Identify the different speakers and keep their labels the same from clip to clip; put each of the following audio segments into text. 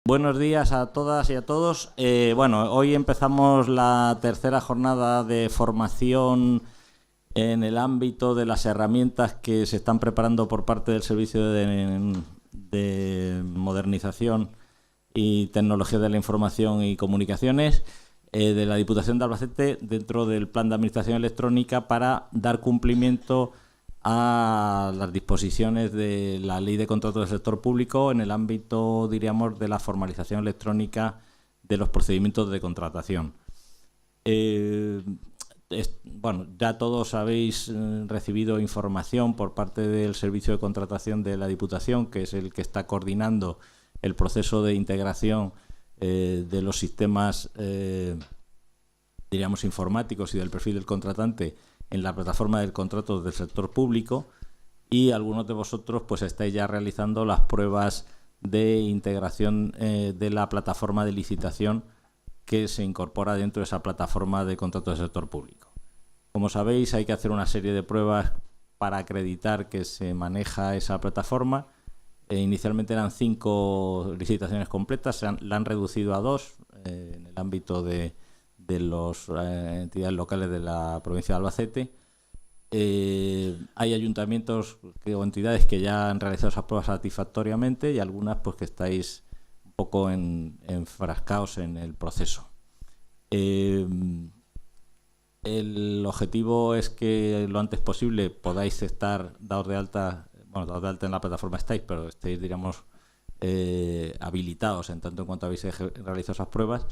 Speaker 1: Buenos días a todas y a todos. Hoy empezamos la tercera jornada de formación en el ámbito de las herramientas que se están preparando por parte del Servicio de Modernización y Tecnología de la Información y Comunicaciones de la Diputación de Albacete dentro del Plan de Administración Electrónica para dar cumplimiento a las disposiciones de la Ley de Contratos del Sector Público en el ámbito, diríamos, de la formalización electrónica de los procedimientos de contratación. Ya todos habéis recibido información por parte del Servicio de Contratación de la Diputación, que es el que está coordinando el proceso de integración de los sistemas, diríamos, informáticos y del perfil del contratante en la plataforma de contratos del sector público, y algunos de vosotros pues estáis ya realizando las pruebas de integración de la plataforma de licitación que se incorpora dentro de esa plataforma de contratos del sector público. Como sabéis, hay que hacer una serie de pruebas para acreditar que se maneja esa plataforma. Inicialmente eran 5 licitaciones completas, la han reducido a 2 en el ámbito de las entidades locales de la provincia de Albacete. Hay ayuntamientos o entidades que ya han realizado esas pruebas satisfactoriamente y algunas pues que estáis un poco enfrascados en el proceso. El objetivo es que lo antes posible podáis estar dados de alta, dados de alta en la plataforma estáis, pero estéis, diríamos, habilitados en tanto en cuanto habéis realizado esas pruebas.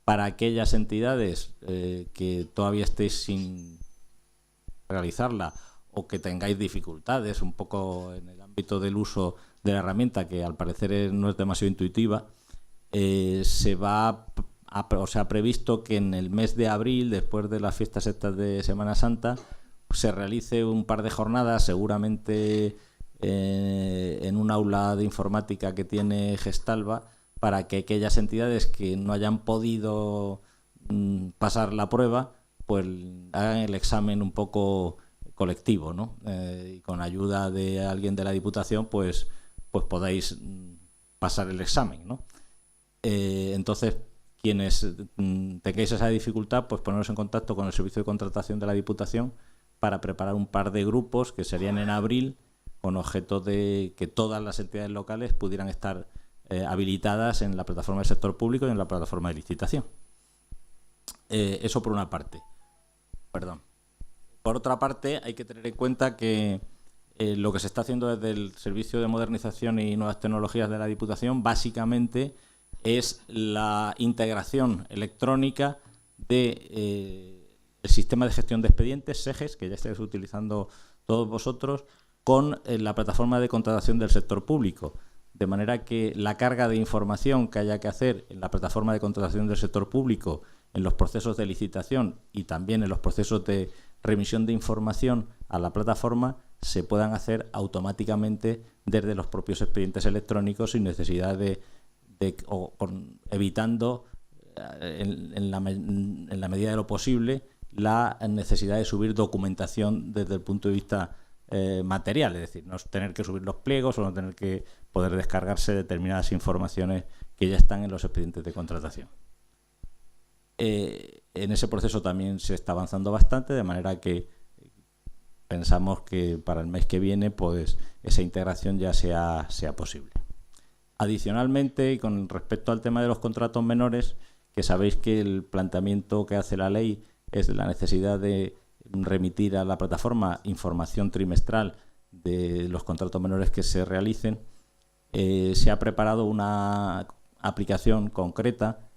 Speaker 1: Para aquellas entidades que todavía estéis sin realizarla o que tengáis dificultades un poco en el ámbito del uso de la herramienta, que al parecer no es demasiado intuitiva, se ha previsto que en el mes de abril, después de las fiestas estas de Semana Santa, se realice un par de jornadas, seguramente en un aula de informática que tiene Gestalba, para que aquellas entidades que no hayan podido pasar la prueba pues hagan el examen un poco colectivo, ¿no? Y con ayuda de alguien de la Diputación pues podáis pasar el examen, ¿no? Entonces, quienes tengáis esa dificultad, pues poneros en contacto con el Servicio de Contratación de la Diputación para preparar un par de grupos que serían en abril, con objeto de que todas las entidades locales pudieran estar habilitadas en la plataforma del sector público y en la plataforma de licitación. Eso por una parte. Por otra parte, hay que tener en cuenta que lo que se está haciendo desde el Servicio de Modernización y Nuevas Tecnologías de la Diputación básicamente es la integración electrónica del sistema de gestión de expedientes, SEGES, que ya estáis utilizando todos vosotros, con la plataforma de contratación del sector público. De manera que la carga de información que haya que hacer en la plataforma de contratación del sector público, en los procesos de licitación y también en los procesos de remisión de información a la plataforma, se puedan hacer automáticamente desde los propios expedientes electrónicos sin necesidad evitando en la medida de lo posible la necesidad de subir documentación desde el punto de vista material, es decir, no tener que subir los pliegos o no tener que poder descargarse determinadas informaciones que ya están en los expedientes de contratación. En ese proceso también se está avanzando bastante, de manera que pensamos que para el mes que viene pues esa integración ya sea posible. Adicionalmente, y con respecto al tema de los contratos menores, que sabéis que el planteamiento que hace la ley es la necesidad de remitir a la plataforma información trimestral de los contratos menores que se realicen, se ha preparado una aplicación concreta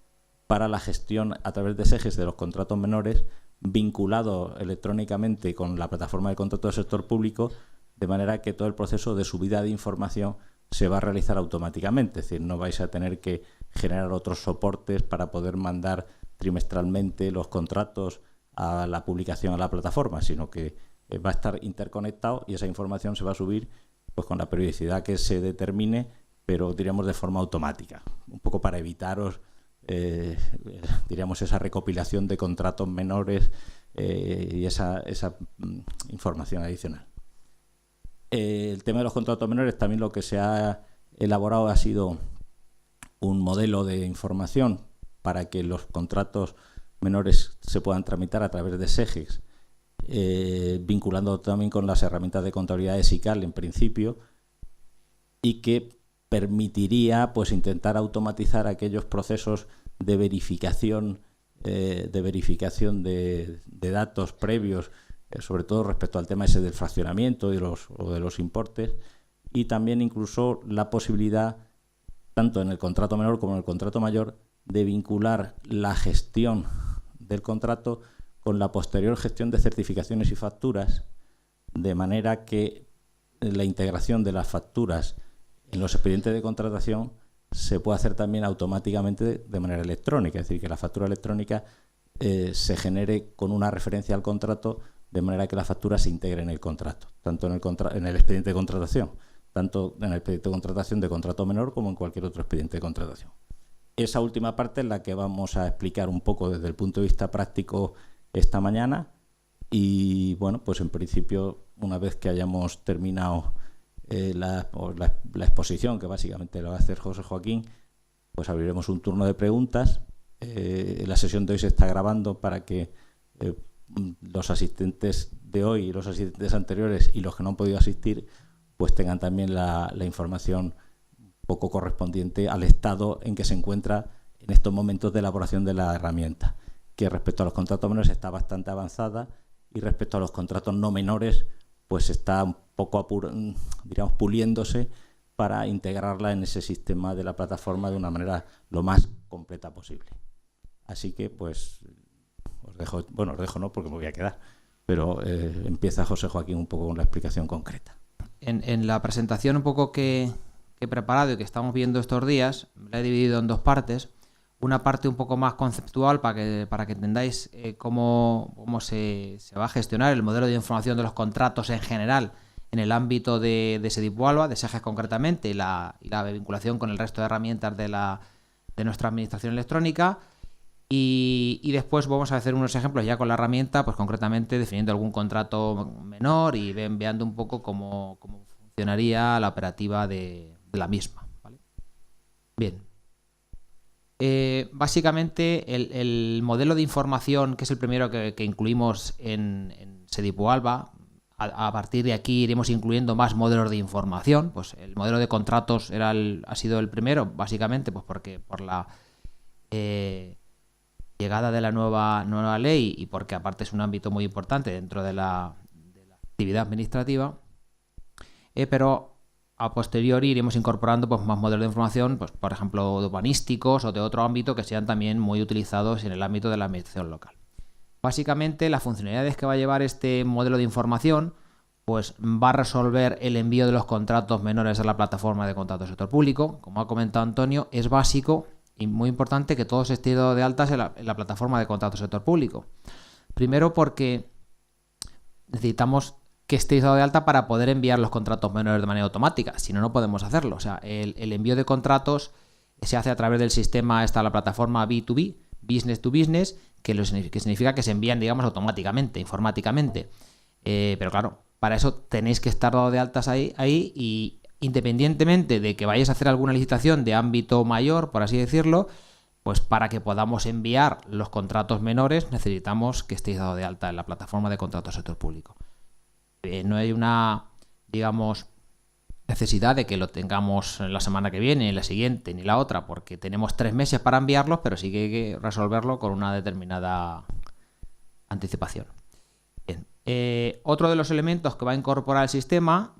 Speaker 1: para la gestión a través de SEGES de los contratos menores, vinculado electrónicamente con la plataforma de contratos del sector público, de manera que todo el proceso de subida de información se va a realizar automáticamente. Es decir, no vais a tener que generar otros soportes para poder mandar trimestralmente los contratos a la publicación a la plataforma, sino que va a estar interconectado y esa información se va a subir pues con la periodicidad que se determine, pero diríamos de forma automática, un poco para evitaros diríamos esa recopilación de contratos menores y esa información adicional. El tema de los contratos menores, también lo que se ha elaborado ha sido un modelo de información para que los contratos menores se puedan tramitar a través de SEGEX, vinculando también con las herramientas de contabilidad de SICAL en principio, y que permitiría pues intentar automatizar aquellos procesos de verificación de datos previos, sobre todo respecto al tema ese del fraccionamiento o de los importes, y también incluso la posibilidad, tanto en el contrato menor como en el contrato mayor, de vincular la gestión del contrato con la posterior gestión de certificaciones y facturas, de manera que la integración de las facturas en los expedientes de contratación se puede hacer también automáticamente de manera electrónica, es decir, que la factura electrónica se genere con una referencia al contrato, de manera que la factura se integre en el contrato, tanto en el expediente de contratación, tanto en el expediente de contratación de contrato menor como en cualquier otro expediente de contratación. Esa última parte es la que vamos a explicar un poco desde el punto de vista práctico esta mañana, y bueno, pues en principio, una vez que hayamos terminado la exposición, que básicamente lo va a hacer José Joaquín, pues abriremos un turno de preguntas. La sesión de hoy se está grabando para que los asistentes de hoy y los asistentes anteriores y los que no han podido asistir pues tengan también la información poco correspondiente al estado en que se encuentra en estos momentos de elaboración de la herramienta, que respecto a los contratos menores está bastante avanzada, y respecto a los contratos no menores pues está un poco digamos, puliéndose para integrarla en ese sistema de la plataforma de una manera lo más completa posible. Así que pues os dejo no, porque me voy a quedar, pero empieza José Joaquín un poco con la explicación concreta.
Speaker 2: En la presentación un poco que he preparado y que estamos viendo estos días, la he dividido en dos partes. Una parte un poco más conceptual para que entendáis cómo se va a gestionar el modelo de información de los contratos en general en el ámbito de SEDIPUALBA, de SEGEX concretamente, y la vinculación con el resto de herramientas de nuestra administración electrónica. Y después vamos a hacer unos ejemplos ya con la herramienta, pues concretamente definiendo algún contrato menor y veando un poco cómo funcionaría la operativa de la misma, ¿vale? Bien. Básicamente el modelo de información, que es el primero que incluimos en SEDIPUALBA, a partir de aquí iremos incluyendo más modelos de información. Pues el modelo de contratos ha sido el primero, básicamente pues porque por la llegada de la nueva ley, y porque aparte es un ámbito muy importante dentro de la actividad administrativa, pero a posteriori iremos incorporando pues más modelos de información, pues por ejemplo urbanísticos o de otro ámbito que sean también muy utilizados en el ámbito de la administración local. Básicamente las funcionalidades que va a llevar este modelo de información pues va a resolver el envío de los contratos menores a la plataforma de contratos del sector público. Como ha comentado Antonio, es básico y muy importante que todos estén dados de altas en la plataforma de contratos del sector público. Primero porque necesitamos que estéis dado de alta para poder enviar los contratos menores de manera automática. Si no, no podemos hacerlo. O sea, el envío de contratos se hace a través del sistema, la plataforma B2B, Business to Business, que significa que se envían, digamos, automáticamente, informáticamente. Pero claro, para eso tenéis que estar dado de altas ahí, y independientemente de que vayáis a hacer alguna licitación de ámbito mayor, por así decirlo, pues para que podamos enviar los contratos menores necesitamos que estéis dado de alta en la plataforma de contratos del sector público. No hay una, digamos, necesidad de que lo tengamos la semana que viene, ni la siguiente, ni la otra, porque tenemos 3 meses para enviarlos, pero sí que hay que resolverlo con una determinada anticipación. Bien. Otro de los elementos que va a incorporar el sistema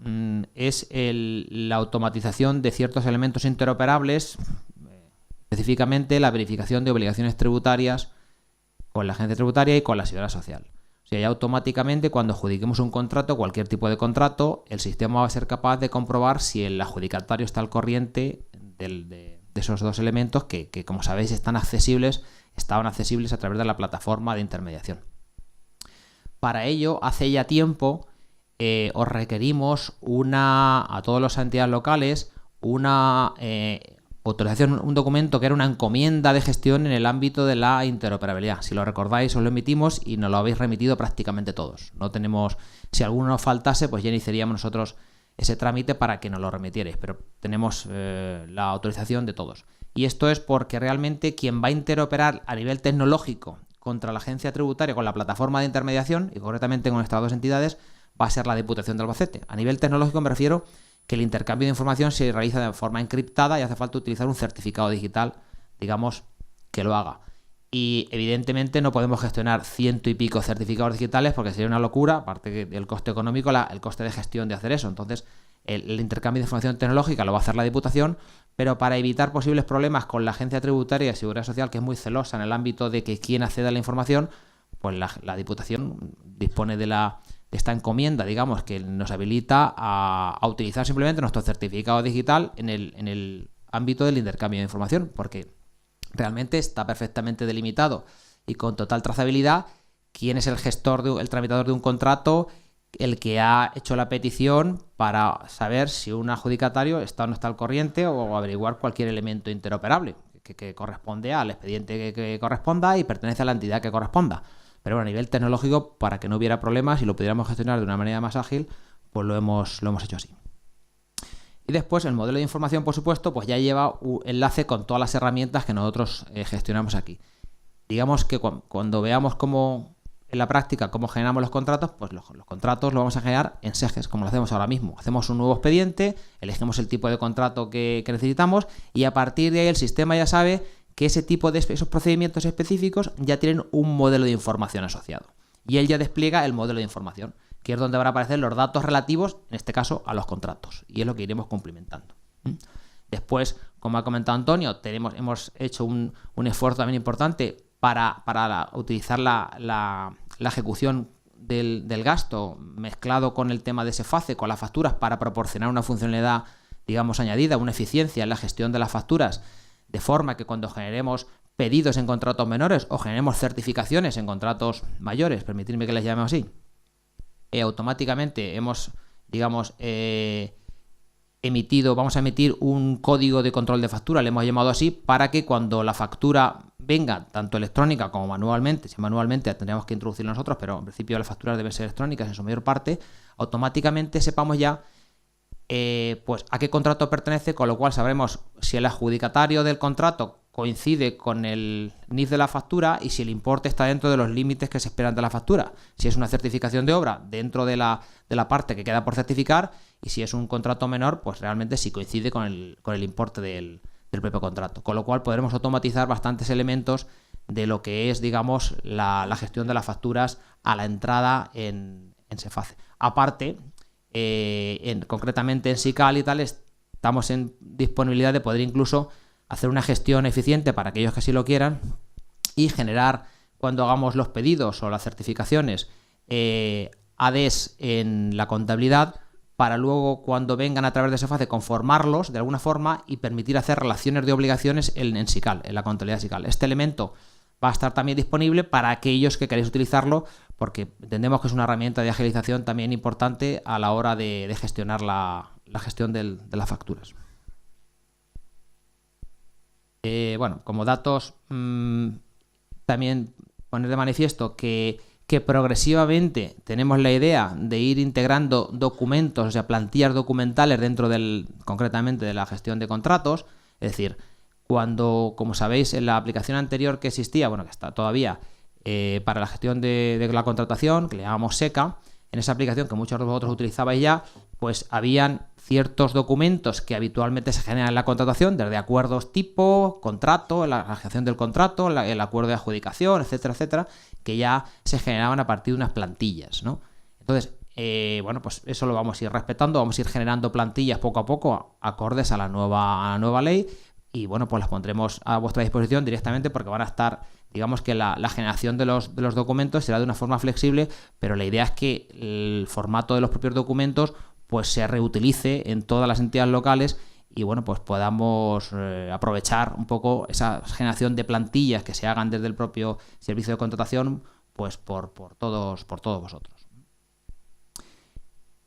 Speaker 2: es la automatización de ciertos elementos interoperables, específicamente la verificación de obligaciones tributarias con la agencia tributaria y con la seguridad social. O sea, ya automáticamente cuando adjudiquemos un contrato, cualquier tipo de contrato, el sistema va a ser capaz de comprobar si el adjudicatario está al corriente de esos dos elementos que, como sabéis, estaban accesibles a través de la plataforma de intermediación. Para ello, hace ya tiempo, os requerimos a todas las entidades locales una autorización, un documento que era una encomienda de gestión en el ámbito de la interoperabilidad. Si lo recordáis, os lo emitimos y nos lo habéis remitido prácticamente todos. No tenemos, si alguno nos faltase, pues ya iniciaríamos nosotros ese trámite para que nos lo remitierais, pero tenemos la autorización de todos. y esto es porque realmente quien va a interoperar a nivel tecnológico contra la agencia tributaria, con la plataforma de intermediación y concretamente con estas dos entidades, va a ser la Diputación de Albacete. A nivel tecnológico me refiero que el intercambio de información se realiza de forma encriptada y hace falta utilizar un certificado digital, digamos, que lo haga. Y evidentemente no podemos gestionar 100 y pico certificados digitales porque sería una locura, aparte del coste económico, el coste de gestión de hacer eso. Entonces, el intercambio de información tecnológica lo va a hacer la Diputación, pero para evitar posibles problemas con la Agencia Tributaria de Seguridad Social, que es muy celosa en el ámbito de que quien acceda a la información, pues la Diputación dispone de esta encomienda, digamos, que nos habilita a utilizar simplemente nuestro certificado digital en el ámbito del intercambio de información, porque realmente está perfectamente delimitado y con total trazabilidad quién es el gestor, el tramitador de un contrato, el que ha hecho la petición para saber si un adjudicatario está o no está al corriente o averiguar cualquier elemento interoperable que corresponde al expediente que corresponda y pertenece a la entidad que corresponda. Pero bueno, a nivel tecnológico, para que no hubiera problemas y lo pudiéramos gestionar de una manera más ágil, pues lo hemos hecho así. Y después el modelo de información, por supuesto, pues ya lleva un enlace con todas las herramientas que nosotros gestionamos aquí. Digamos que cuando veamos cómo en la práctica cómo generamos los contratos, pues los contratos los vamos a generar en SEGES, como lo hacemos ahora mismo. Hacemos un nuevo expediente, elegimos el tipo de contrato que necesitamos y a partir de ahí el sistema ya sabe que ese tipo de esos procedimientos específicos ya tienen un modelo de información asociado. Y él ya despliega el modelo de información, que es donde van a aparecer los datos relativos, en este caso, a los contratos. Y es lo que iremos cumplimentando. Después, como ha comentado Antonio, hemos hecho un esfuerzo también importante para utilizar la ejecución del gasto mezclado con el tema de SEFACE, con las facturas, para proporcionar una funcionalidad, digamos, añadida, una eficiencia en la gestión de las facturas, de forma que cuando generemos pedidos en contratos menores o generemos certificaciones en contratos mayores, permitidme que les llame así, automáticamente hemos, digamos, vamos a emitir un código de control de factura, le hemos llamado así, para que cuando la factura venga, tanto electrónica como manualmente, si manualmente tendríamos que introducirlo nosotros, pero en principio las facturas deben ser electrónicas en su mayor parte, automáticamente sepamos ya pues a qué contrato pertenece, con lo cual sabremos si el adjudicatario del contrato coincide con el NIF de la factura y si el importe está dentro de los límites que se esperan de la factura. Si es una certificación de obra, dentro de la parte que queda por certificar, y si es un contrato menor, pues realmente sí coincide con el importe del propio contrato. Con lo cual podremos automatizar bastantes elementos de lo que es, digamos, la gestión de las facturas a la entrada en SEFACE. Aparte, concretamente en SICAL y tal, estamos en disponibilidad de poder incluso hacer una gestión eficiente para aquellos que así lo quieran y generar, cuando hagamos los pedidos o las certificaciones, ADs en la contabilidad para luego, cuando vengan a través de SEFACE, conformarlos de alguna forma y permitir hacer relaciones de obligaciones en SICAL, en la contabilidad SICAL. Este elemento va a estar también disponible para aquellos que queréis utilizarlo, porque entendemos que es una herramienta de agilización también importante a la hora de gestionar la gestión de las facturas. Bueno, como datos, también poner de manifiesto que progresivamente tenemos la idea de ir integrando documentos, o sea, plantillas documentales dentro concretamente de la gestión de contratos. Es decir, cuando, como sabéis, en la aplicación anterior que existía, bueno, que está todavía para la gestión de la contratación, que le llamamos SECA, en esa aplicación que muchos de vosotros utilizabais ya, pues habían ciertos documentos que habitualmente se generan en la contratación, desde acuerdos tipo, contrato, la gestión del contrato, el acuerdo de adjudicación, etcétera, etcétera, que ya se generaban a partir de unas plantillas, ¿no? Entonces, bueno, pues eso lo vamos a ir respetando, vamos a ir generando plantillas poco a poco acordes a la nueva ley y, bueno, pues las pondremos a vuestra disposición directamente porque van a estar, digamos que la generación de los documentos será de una forma flexible, pero la idea es que el formato de los propios documentos pues se reutilice en todas las entidades locales y, bueno, pues podamos aprovechar un poco esa generación de plantillas que se hagan desde el propio servicio de contratación, pues por todos vosotros.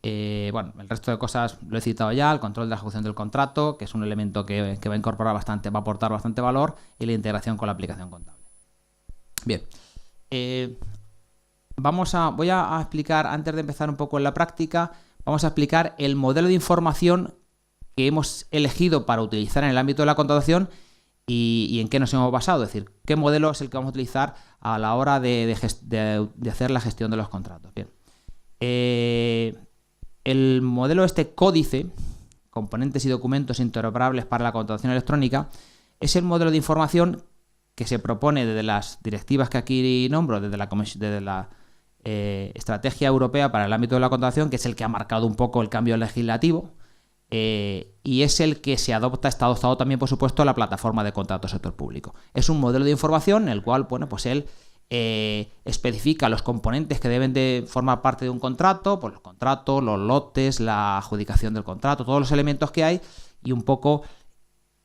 Speaker 2: Bueno, el resto de cosas lo he citado ya, el control de la ejecución del contrato, que es un elemento que va a incorporar bastante, va a aportar bastante valor, y la integración con la aplicación contable. Bien, voy a explicar, antes de empezar un poco en la práctica, vamos a explicar el modelo de información que hemos elegido para utilizar en el ámbito de la contratación y en qué nos hemos basado. Es decir, qué modelo es el que vamos a utilizar a la hora de hacer la gestión de los contratos. Bien. El modelo códice, componentes y documentos interoperables para la contratación electrónica, es el modelo de información que se propone desde las directivas que aquí nombro, desde la Estrategia Europea para el ámbito de la contratación, que es el que ha marcado un poco el cambio legislativo, y es el que está adoptado también, por supuesto, la plataforma de contratos sector público. Es un modelo de información en el cual, bueno, pues él especifica los componentes que deben de formar parte de un contrato, pues los contratos, los lotes, la adjudicación del contrato, todos los elementos que hay, y un poco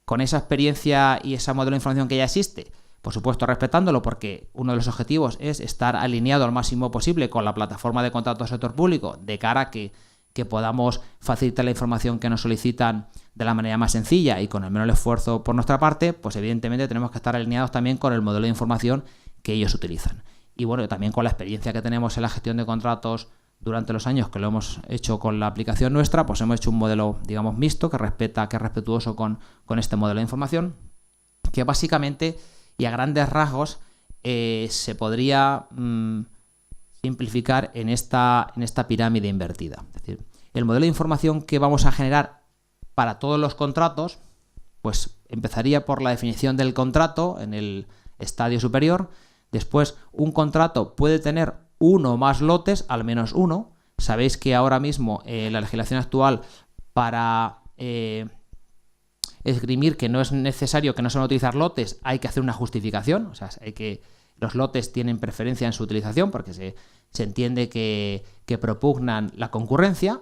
Speaker 2: con esa experiencia y ese modelo de información que ya existe, por supuesto respetándolo, porque uno de los objetivos es estar alineado al máximo posible con la plataforma de contratos sector público, de cara a que podamos facilitar la información que nos solicitan de la manera más sencilla y con el menor esfuerzo por nuestra parte, pues evidentemente tenemos que estar alineados también con el modelo de información que ellos utilizan. Y bueno, también con la experiencia que tenemos en la gestión de contratos durante los años que lo hemos hecho con la aplicación nuestra, pues hemos hecho un modelo, digamos, mixto, que es respetuoso con este modelo de información, que básicamente y a grandes rasgos se podría simplificar en esta pirámide invertida. Es decir, el modelo de información que vamos a generar para todos los contratos, pues empezaría por la definición del contrato en el estadio superior. Después, un contrato puede tener uno o más lotes, al menos uno. Sabéis que ahora mismo la legislación actual para esgrimir que no es necesario, que no se van a utilizar lotes, hay que hacer una justificación. O sea, los lotes tienen preferencia en su utilización porque se entiende que propugnan la concurrencia.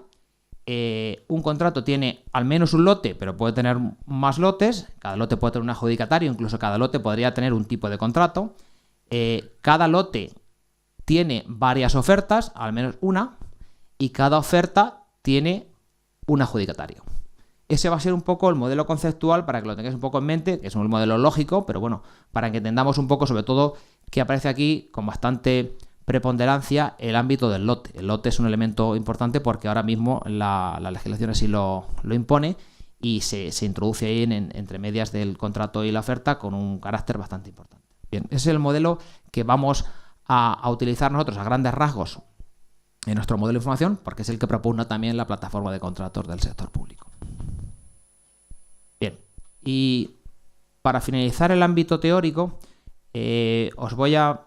Speaker 2: Un contrato tiene al menos un lote, pero puede tener más lotes. Cada lote puede tener un adjudicatario, incluso cada lote podría tener un tipo de contrato. Cada lote tiene varias ofertas, al menos una, y cada oferta tiene un adjudicatario. Ese va a ser un poco el modelo conceptual para que lo tengáis un poco en mente, que es un modelo lógico, pero bueno, para que entendamos un poco, sobre todo, que aparece aquí con bastante preponderancia el ámbito del lote. El lote es un elemento importante porque ahora mismo la legislación así lo impone y se introduce ahí entre medias del contrato y la oferta con un carácter bastante importante. Bien, ese es el modelo que vamos a utilizar nosotros a grandes rasgos en nuestro modelo de información, porque es el que propugna también la plataforma de contratos del sector público. Bien, y para finalizar el ámbito teórico, os voy a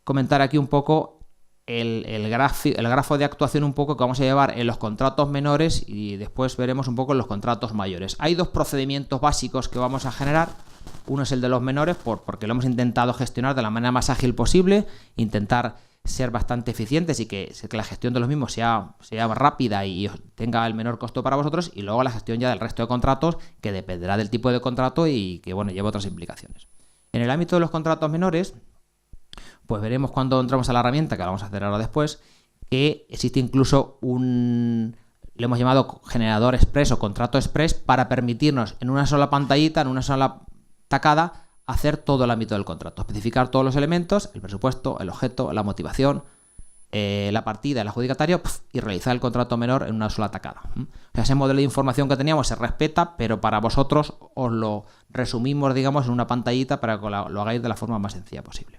Speaker 2: comentar aquí un poco el grafo de actuación un poco que vamos a llevar en los contratos menores y después veremos un poco en los contratos mayores. Hay dos procedimientos básicos que vamos a generar. Uno es el de los menores porque lo hemos intentado gestionar de la manera más ágil posible, intentar ser bastante eficientes y que la gestión de los mismos sea rápida y tenga el menor costo para vosotros, y luego la gestión ya del resto de contratos, que dependerá del tipo de contrato y que bueno, lleva otras implicaciones. En el ámbito de los contratos menores, pues veremos cuando entramos a la herramienta, que la vamos a hacer ahora después, que existe incluso le hemos llamado generador express o contrato express, para permitirnos en una sola pantallita, en una sola tacada, hacer todo el ámbito del contrato, especificar todos los elementos, el presupuesto, el objeto, la motivación, la partida, el adjudicatario, y realizar el contrato menor en una sola tacada. O sea, ese modelo de información que teníamos se respeta, pero para vosotros os lo resumimos, digamos, en una pantallita para que lo hagáis de la forma más sencilla posible.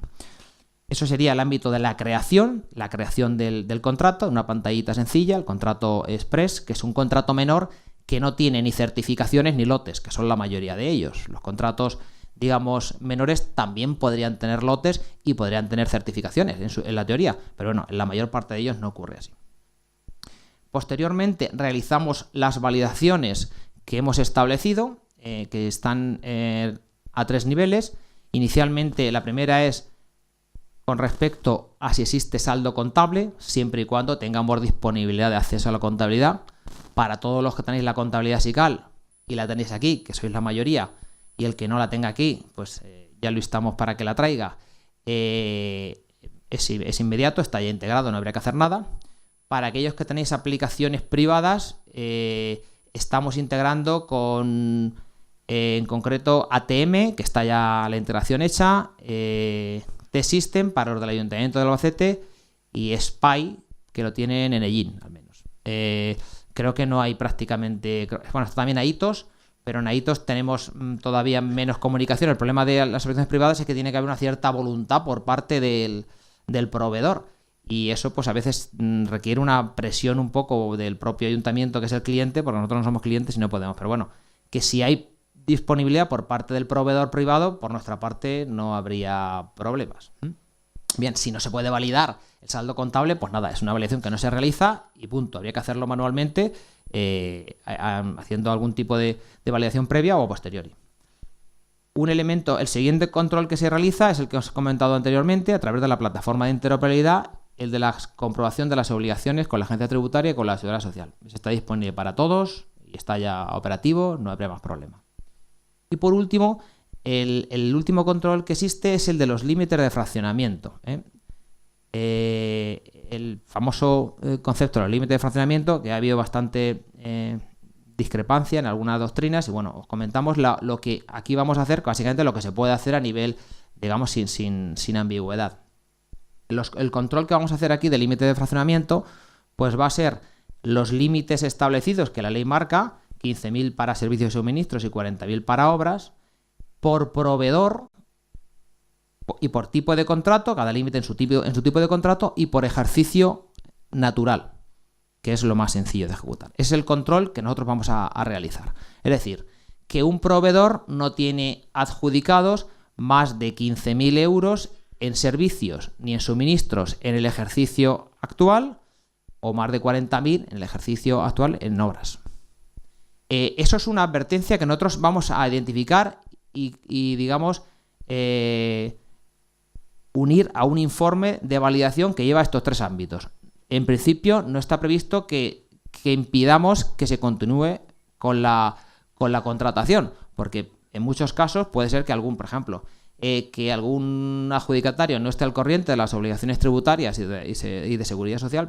Speaker 2: Eso sería el ámbito de la creación del contrato, una pantallita sencilla, el contrato express, que es un contrato menor que no tiene ni certificaciones ni lotes, que son la mayoría de ellos. Los contratos, digamos, menores también podrían tener lotes y podrían tener certificaciones en la teoría, pero bueno, en la mayor parte de ellos no ocurre así. Posteriormente realizamos las validaciones que hemos establecido, que están a 3 niveles. Inicialmente la primera es con respecto a si existe saldo contable, siempre y cuando tengamos disponibilidad de acceso a la contabilidad. Para todos los que tenéis la contabilidad SICAL y la tenéis aquí, que sois la mayoría, y el que no la tenga aquí, pues ya lo instamos para que la traiga. Es inmediato, está ya integrado, no habría que hacer nada. Para aquellos que tenéis aplicaciones privadas, estamos integrando con, en concreto, ATM, que está ya la integración hecha, T-System para los del Ayuntamiento de Albacete y SPY, que lo tienen en Ellín, al menos. Creo que no hay prácticamente... Bueno, también hay hitos, pero en Aitos tenemos todavía menos comunicación. El problema de las soluciones privadas es que tiene que haber una cierta voluntad por parte del proveedor. Y eso pues a veces requiere una presión un poco del propio ayuntamiento, que es el cliente, porque nosotros no somos clientes y no podemos. Pero bueno, que si hay disponibilidad por parte del proveedor privado, por nuestra parte no habría problemas. Bien, si no se puede validar el saldo contable, pues nada, es una validación que no se realiza y punto. Habría que hacerlo manualmente, haciendo algún tipo de validación previa o posteriori. Un elemento, el siguiente control que se realiza es el que os he comentado anteriormente a través de la plataforma de interoperabilidad, el de la comprobación de las obligaciones con la agencia tributaria y con la seguridad social. Está disponible para todos y está ya operativo, no habría más problema. Y por último, el último control que existe es el de los límites de fraccionamiento. El famoso concepto de los límites de fraccionamiento, que ha habido bastante discrepancia en algunas doctrinas, y bueno, os comentamos lo que aquí vamos a hacer, básicamente lo que se puede hacer a nivel, digamos, sin ambigüedad. El control que vamos a hacer aquí del límite de fraccionamiento, pues va a ser los límites establecidos que la ley marca, 15.000 para servicios y suministros y 40.000 para obras, por proveedor y por tipo de contrato, cada límite en su tipo de contrato, y por ejercicio natural, que es lo más sencillo de ejecutar. Es el control que nosotros vamos a realizar. Es decir, que un proveedor no tiene adjudicados más de 15.000 euros en servicios ni en suministros en el ejercicio actual, o más de 40.000 en el ejercicio actual en obras. Eso es una advertencia que nosotros vamos a identificar y digamos, unir a un informe de validación que lleva estos tres ámbitos. En principio no está previsto que impidamos que se continúe con la contratación, porque en muchos casos puede ser que por ejemplo, que algún adjudicatario no esté al corriente de las obligaciones tributarias y de seguridad social,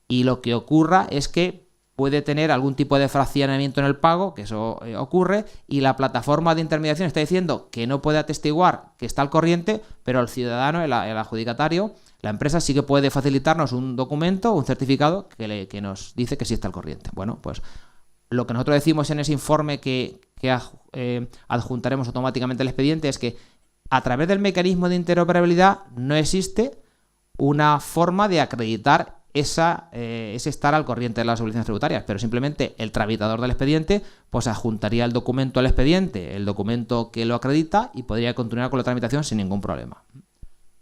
Speaker 2: y lo que ocurra es que puede tener algún tipo de fraccionamiento en el pago, que eso ocurre, y la plataforma de intermediación está diciendo que no puede atestiguar que está al corriente, pero el ciudadano, el adjudicatario, la empresa sí que puede facilitarnos un documento, un certificado que nos dice que sí está al corriente. Bueno, pues lo que nosotros decimos en ese informe que adjuntaremos automáticamente al expediente es que a través del mecanismo de interoperabilidad no existe una forma de acreditar ese estar al corriente de las obligaciones tributarias, pero simplemente el tramitador del expediente pues adjuntaría el documento al expediente, el documento que lo acredita, y podría continuar con la tramitación sin ningún problema.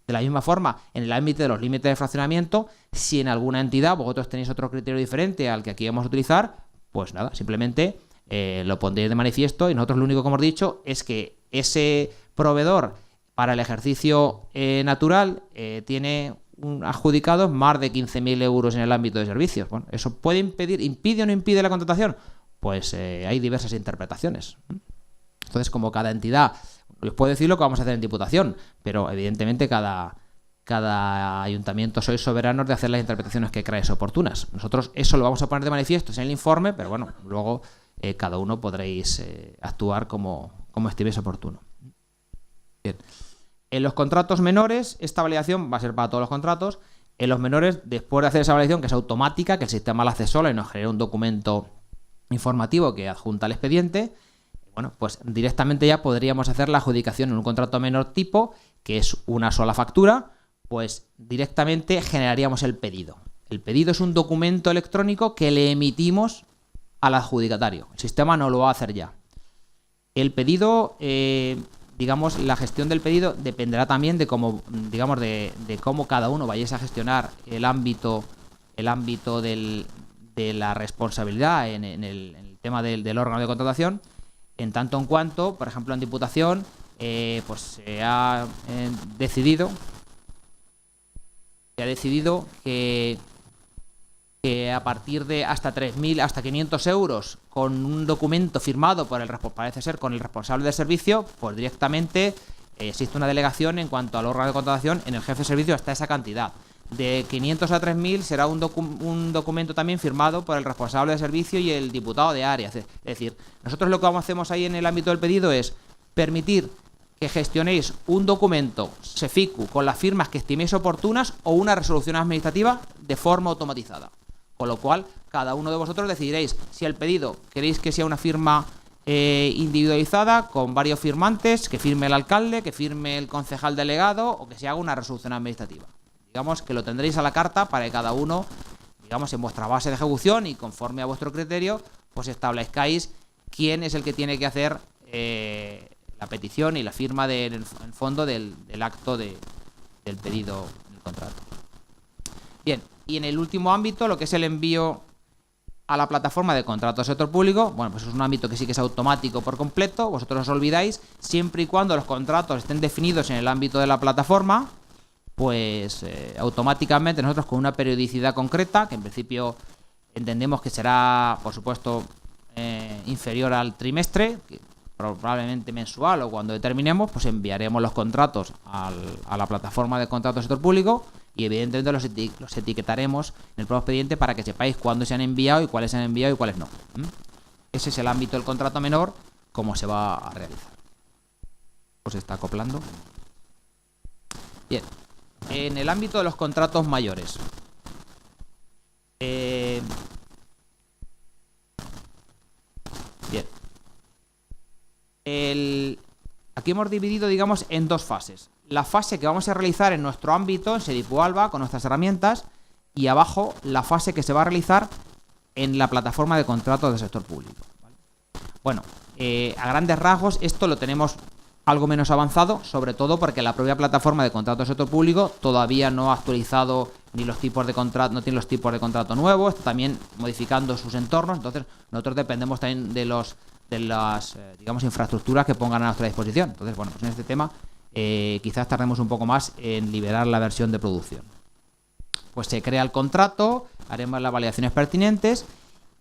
Speaker 2: De la misma forma, en el ámbito de los límites de fraccionamiento, si en alguna entidad vosotros tenéis otro criterio diferente al que aquí vamos a utilizar, pues nada, simplemente lo pondréis de manifiesto, y nosotros lo único que hemos dicho es que ese proveedor para el ejercicio natural tiene adjudicados más de 15.000 euros en el ámbito de servicios. Bueno, ¿eso impide o no impide la contratación? Pues hay diversas interpretaciones. Entonces, como cada entidad, os puedo decir lo que vamos a hacer en Diputación, pero evidentemente cada ayuntamiento sois soberanos de hacer las interpretaciones que creáis oportunas. Nosotros eso lo vamos a poner de manifiesto en el informe, pero bueno, luego cada uno podréis actuar como estiméis oportuno. Bien. En los contratos menores, esta validación va a ser para todos los contratos. En los menores, después de hacer esa validación, que es automática, que el sistema la hace sola y nos genera un documento informativo que adjunta al expediente, bueno, pues directamente ya podríamos hacer la adjudicación en un contrato menor tipo, que es una sola factura, pues directamente generaríamos el pedido. El pedido es un documento electrónico que le emitimos al adjudicatario. El sistema no lo va a hacer ya. El pedido... digamos, la gestión del pedido dependerá también de cómo, digamos, de cómo cada uno vayáis a gestionar el ámbito de la responsabilidad en el tema del órgano de contratación, en tanto en cuanto, por ejemplo, en Diputación, pues se ha decidido que a partir de hasta 3.000, hasta 500 euros, con un documento firmado parece ser con el responsable del servicio, pues directamente existe una delegación en cuanto al órgano de contratación en el jefe de servicio hasta esa cantidad. De 500 a 3.000 será un documento también firmado por el responsable de servicio y el diputado de área. Es decir, nosotros lo que hacemos ahí en el ámbito del pedido es permitir que gestionéis un documento SEFICU con las firmas que estiméis oportunas o una resolución administrativa de forma automatizada. Con lo cual, cada uno de vosotros decidiréis si el pedido queréis que sea una firma individualizada con varios firmantes, que firme el alcalde, que firme el concejal delegado o que se haga una resolución administrativa. Digamos que lo tendréis a la carta para que cada uno, digamos, en vuestra base de ejecución y conforme a vuestro criterio, pues establezcáis quién es el que tiene que hacer la petición y la firma en el fondo del acto del pedido del contrato. Bien, y en el último ámbito, lo que es el envío a la plataforma de contratos del sector público, bueno, pues es un ámbito que sí que es automático por completo, vosotros os olvidáis, siempre y cuando los contratos estén definidos en el ámbito de la plataforma, pues automáticamente nosotros con una periodicidad concreta, que en principio entendemos que será, por supuesto, inferior al trimestre, que probablemente mensual o cuando determinemos, pues enviaremos los contratos a la plataforma de contratos del sector público y evidentemente los etiquetaremos en el propio expediente para que sepáis cuándo se han enviado y cuáles se han enviado y cuáles no. Ese es el ámbito del contrato menor, cómo se va a realizar. Pues se está acoplando. Bien, en el ámbito de los contratos mayores. Bien. Aquí hemos dividido, digamos, en dos fases. La fase que vamos a realizar en nuestro ámbito, en Sedipu Alba, con nuestras herramientas, y abajo la fase que se va a realizar en la plataforma de contratos del sector público. Bueno, a grandes rasgos esto lo tenemos algo menos avanzado, sobre todo porque la propia plataforma de contratos del sector público todavía no ha actualizado ni los tipos de contrato, no tiene los tipos de contrato nuevos, está también modificando sus entornos, entonces nosotros dependemos también de las digamos, infraestructuras que pongan a nuestra disposición. Entonces, bueno, pues en este tema quizás tardemos un poco más en liberar la versión de producción. Pues se crea el contrato, haremos las validaciones pertinentes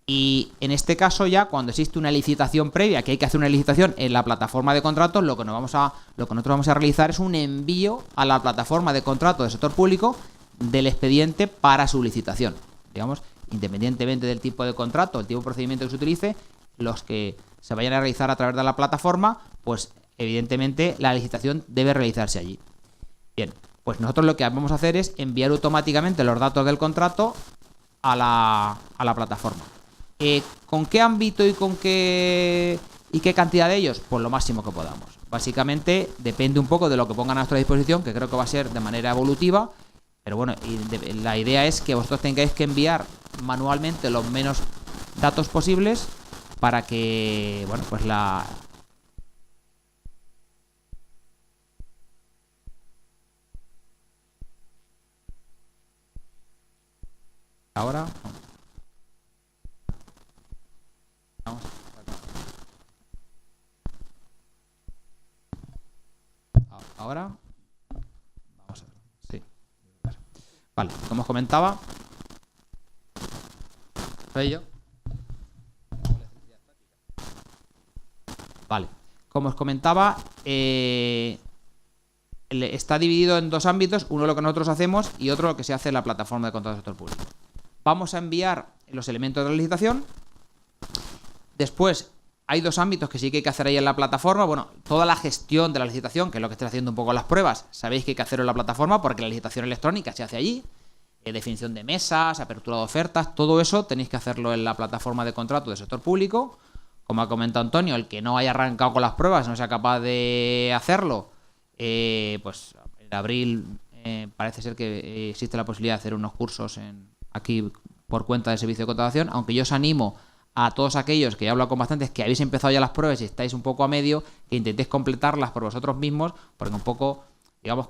Speaker 2: y en este caso ya cuando existe una licitación previa, que hay que hacer una licitación en la plataforma de contratos, lo que nosotros vamos a realizar es un envío a la plataforma de contratos del sector público del expediente para su licitación. Digamos, independientemente del tipo de contrato, el tipo de procedimiento que se utilice, los que se vayan a realizar a través de la plataforma, pues evidentemente la licitación debe realizarse allí. Bien, pues nosotros lo que vamos a hacer es enviar automáticamente los datos del contrato a la plataforma. ¿Con qué ámbito y qué cantidad de ellos? Pues lo máximo que podamos. Básicamente depende un poco de lo que pongan a nuestra disposición, que creo que va a ser de manera evolutiva, pero bueno, la idea es que vosotros tengáis que enviar manualmente los menos datos posibles para que, bueno, pues ahora vamos. Ahora vamos a ver. Sí. Vale, como os comentaba, ¿soy yo? Vale, como os comentaba, está dividido en dos ámbitos, uno lo que nosotros hacemos y otro lo que se hace en la plataforma de contratos del sector público. Vamos a enviar los elementos de la licitación. Después hay dos ámbitos que sí que hay que hacer ahí en la plataforma. Bueno, toda la gestión de la licitación, que es lo que estoy haciendo un poco en las pruebas, sabéis que hay que hacerlo en la plataforma porque la licitación electrónica se hace allí. Definición de mesas, apertura de ofertas, todo eso tenéis que hacerlo en la plataforma de contrato del sector público. Como ha comentado Antonio, el que no haya arrancado con las pruebas, no sea capaz de hacerlo, pues en abril parece ser que existe la posibilidad de hacer unos cursos aquí por cuenta del servicio de contratación, aunque yo os animo a todos aquellos que ya he hablado con bastantes, que habéis empezado ya las pruebas y estáis un poco a medio, que intentéis completarlas por vosotros mismos, porque un poco, digamos,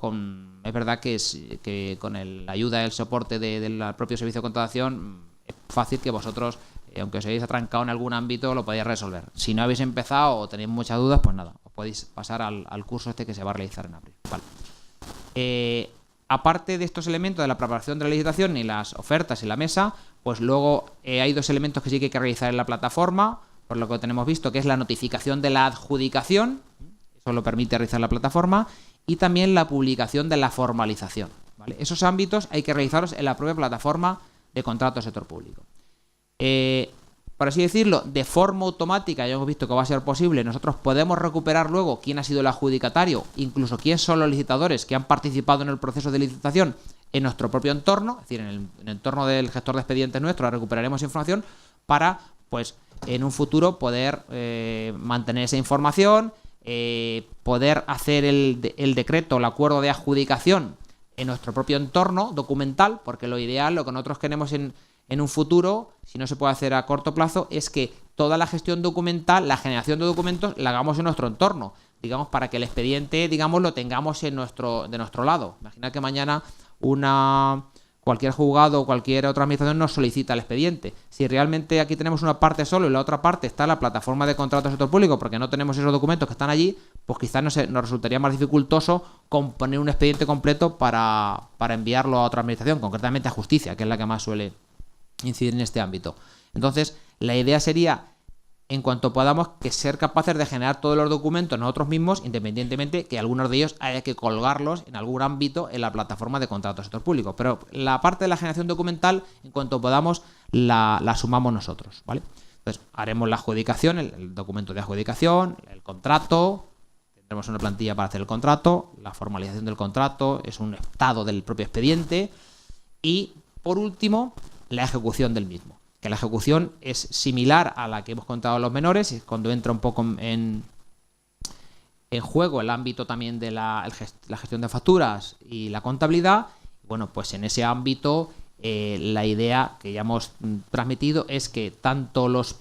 Speaker 2: es verdad que con la ayuda y el soporte del propio servicio de contratación es fácil que vosotros, aunque os hayáis atrancado en algún ámbito, lo podáis resolver. Si no habéis empezado o tenéis muchas dudas, pues nada, os podéis pasar al curso este que se va a realizar en abril. Vale. Aparte de estos elementos de la preparación de la licitación y las ofertas y la mesa, pues luego hay dos elementos que sí que hay que realizar en la plataforma, por lo que tenemos visto, que es la notificación de la adjudicación, eso lo permite realizar la plataforma, y también la publicación de la formalización. ¿Vale? Esos ámbitos hay que realizarlos en la propia plataforma de contratos del sector público. Por así decirlo, de forma automática, ya hemos visto que va a ser posible, nosotros podemos recuperar luego quién ha sido el adjudicatario, incluso quiénes son los licitadores que han participado en el proceso de licitación en nuestro propio entorno, es decir, en el entorno del gestor de expedientes nuestro, recuperaremos información para, pues, en un futuro poder mantener esa información, poder hacer el decreto, el acuerdo de adjudicación en nuestro propio entorno documental, porque lo ideal, lo que nosotros queremos en un futuro, si no se puede hacer a corto plazo, es que toda la gestión documental, la generación de documentos, la hagamos en nuestro entorno, digamos, para que el expediente, digamos, lo tengamos de nuestro lado. Imagina que mañana cualquier juzgado o cualquier otra administración nos solicita el expediente. Si realmente aquí tenemos una parte solo y la otra parte está en la plataforma de contratos del sector público porque no tenemos esos documentos que están allí, pues quizás nos resultaría más dificultoso componer un expediente completo para enviarlo a otra administración, concretamente a justicia, que es la que más suele incidir en este ámbito. Entonces, la idea sería, en cuanto podamos, que ser capaces de generar todos los documentos nosotros mismos, independientemente que algunos de ellos haya que colgarlos en algún ámbito en la plataforma de contratos del sector público. Pero la parte de la generación documental, en cuanto podamos, la sumamos nosotros, ¿vale? Entonces, haremos la adjudicación, el documento de adjudicación, el contrato, tendremos una plantilla para hacer el contrato, la formalización del contrato, es un estado del propio expediente y, por último, la ejecución del mismo. Que la ejecución es similar a la que hemos contado a los menores, es cuando entra un poco en juego el ámbito también de la gestión de facturas y la contabilidad. Bueno, pues en ese ámbito la idea que ya hemos transmitido es que tanto los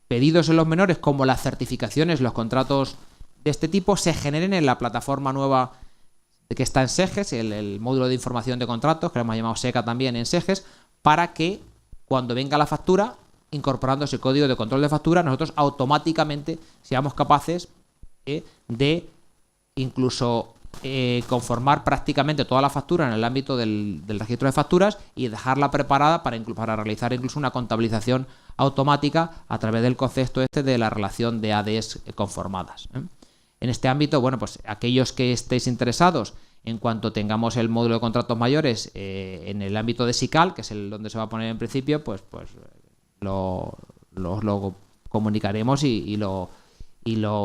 Speaker 2: pedidos en los menores como las certificaciones, los contratos de este tipo se generen en la plataforma nueva que está en SEGES, el módulo de información de contratos, que lo hemos llamado SECA también en SEGES, para que cuando venga la factura, incorporando ese código de control de factura, nosotros automáticamente seamos capaces de incluso conformar prácticamente toda la factura en el ámbito del registro de facturas y dejarla preparada para realizar incluso una contabilización automática a través del concepto de la relación de ADs conformadas. En este ámbito, bueno, pues aquellos que estéis interesados, en cuanto tengamos el módulo de contratos mayores en el ámbito de SICAL, que es donde se va a poner en principio, pues lo comunicaremos y lo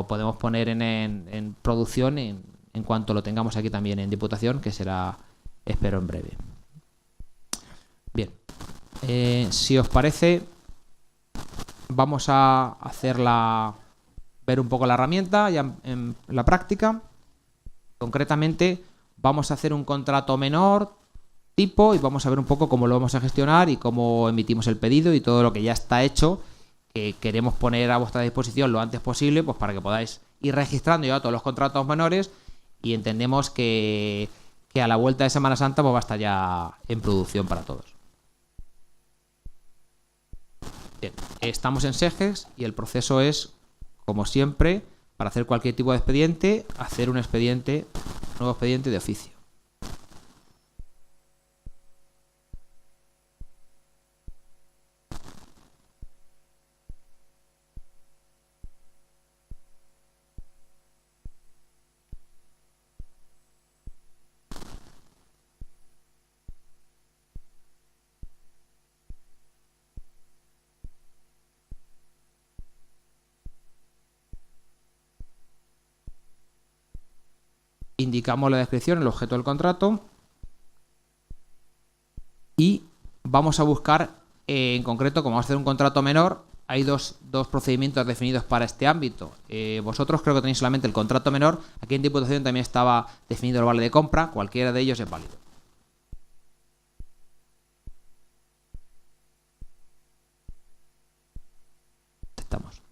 Speaker 2: podemos poner en producción en cuanto lo tengamos aquí también en Diputación, que será, espero, en breve. Bien, si os parece, vamos a ver un poco la herramienta ya en la práctica. Concretamente, vamos a hacer un contrato menor tipo y vamos a ver un poco cómo lo vamos a gestionar y cómo emitimos el pedido y todo lo que ya está hecho, que queremos poner a vuestra disposición lo antes posible, pues para que podáis ir registrando ya todos los contratos menores, y entendemos que a la vuelta de Semana Santa pues va a estar ya en producción para todos. Bien, estamos en SEGES y el proceso es, como siempre, para hacer cualquier tipo de expediente, hacer un nuevo expediente de oficio. Indicamos la descripción, el objeto del contrato y vamos a buscar en concreto, como vamos a hacer un contrato menor, hay dos procedimientos definidos para este ámbito. Vosotros creo que tenéis solamente el contrato menor. Aquí en Diputación también estaba definido el vale de compra. Cualquiera de ellos es válido. Aceptamos.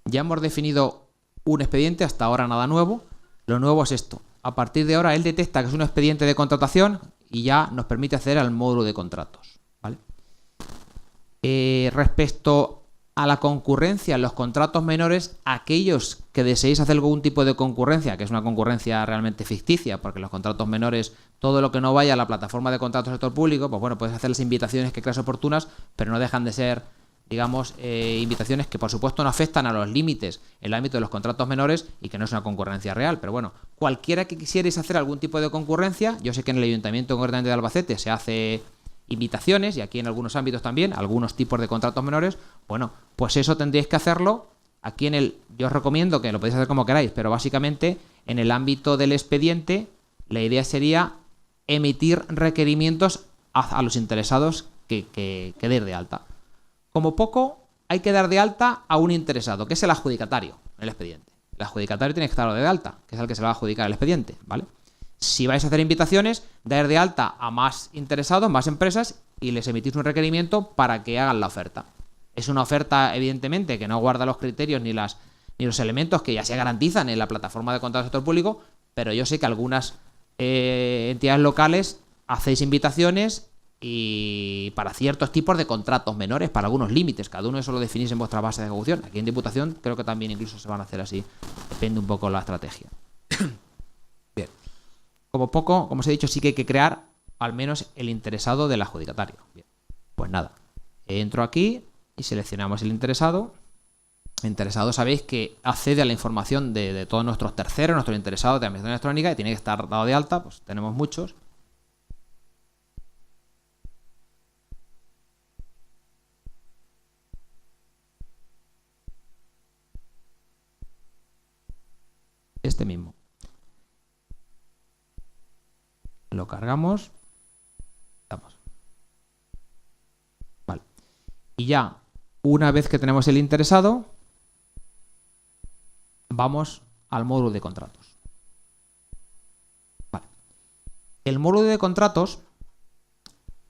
Speaker 2: Ya hemos definido un expediente, hasta ahora nada nuevo. Lo nuevo es esto. A partir de ahora él detecta que es un expediente de contratación y ya nos permite acceder al módulo de contratos, ¿vale? Respecto a la concurrencia en los contratos menores, aquellos que deseéis hacer algún tipo de concurrencia, que es una concurrencia realmente ficticia, porque los contratos menores, todo lo que no vaya a la plataforma de contratos del sector público, pues bueno, puedes hacer las invitaciones que creas oportunas, pero no dejan de ser, digamos, invitaciones que por supuesto no afectan a los límites en el ámbito de los contratos menores y que no es una concurrencia real. Pero bueno, cualquiera que quisierais hacer algún tipo de concurrencia, yo sé que en el Ayuntamiento concretamente de Albacete se hace invitaciones y aquí en algunos ámbitos también, algunos tipos de contratos menores, bueno, pues eso tendríais que hacerlo aquí yo os recomiendo que lo podéis hacer como queráis, pero básicamente en el ámbito del expediente la idea sería emitir requerimientos a los interesados que deis de alta. como poco hay que dar de alta a un interesado, que es el adjudicatario en el expediente. El adjudicatario tiene que estar de alta, que es el que se le va a adjudicar el expediente, ¿vale? Si vais a hacer invitaciones, dar de alta a más interesados, más empresas, y les emitís un requerimiento para que hagan la oferta. Es una oferta, evidentemente, que no guarda los criterios ni los elementos que ya se garantizan en la plataforma de contratos del sector público, pero yo sé que algunas entidades locales hacéis invitaciones y para ciertos tipos de contratos menores, para algunos límites, cada uno eso lo definís en vuestra base de ejecución. Aquí en Diputación creo que también incluso se van a hacer así, depende un poco la estrategia. Bien, como poco, como os he dicho, sí que hay que crear al menos el interesado del adjudicatario. Bien, pues nada, entro aquí y seleccionamos el interesado. El interesado sabéis que accede a la información de todos nuestros terceros, nuestros interesados de administración electrónica, y tiene que estar dado de alta, pues tenemos muchos. Este mismo. Lo cargamos. Vamos. Vale. Y ya, una vez que tenemos el interesado, vamos al módulo de contratos. Vale. El módulo de contratos,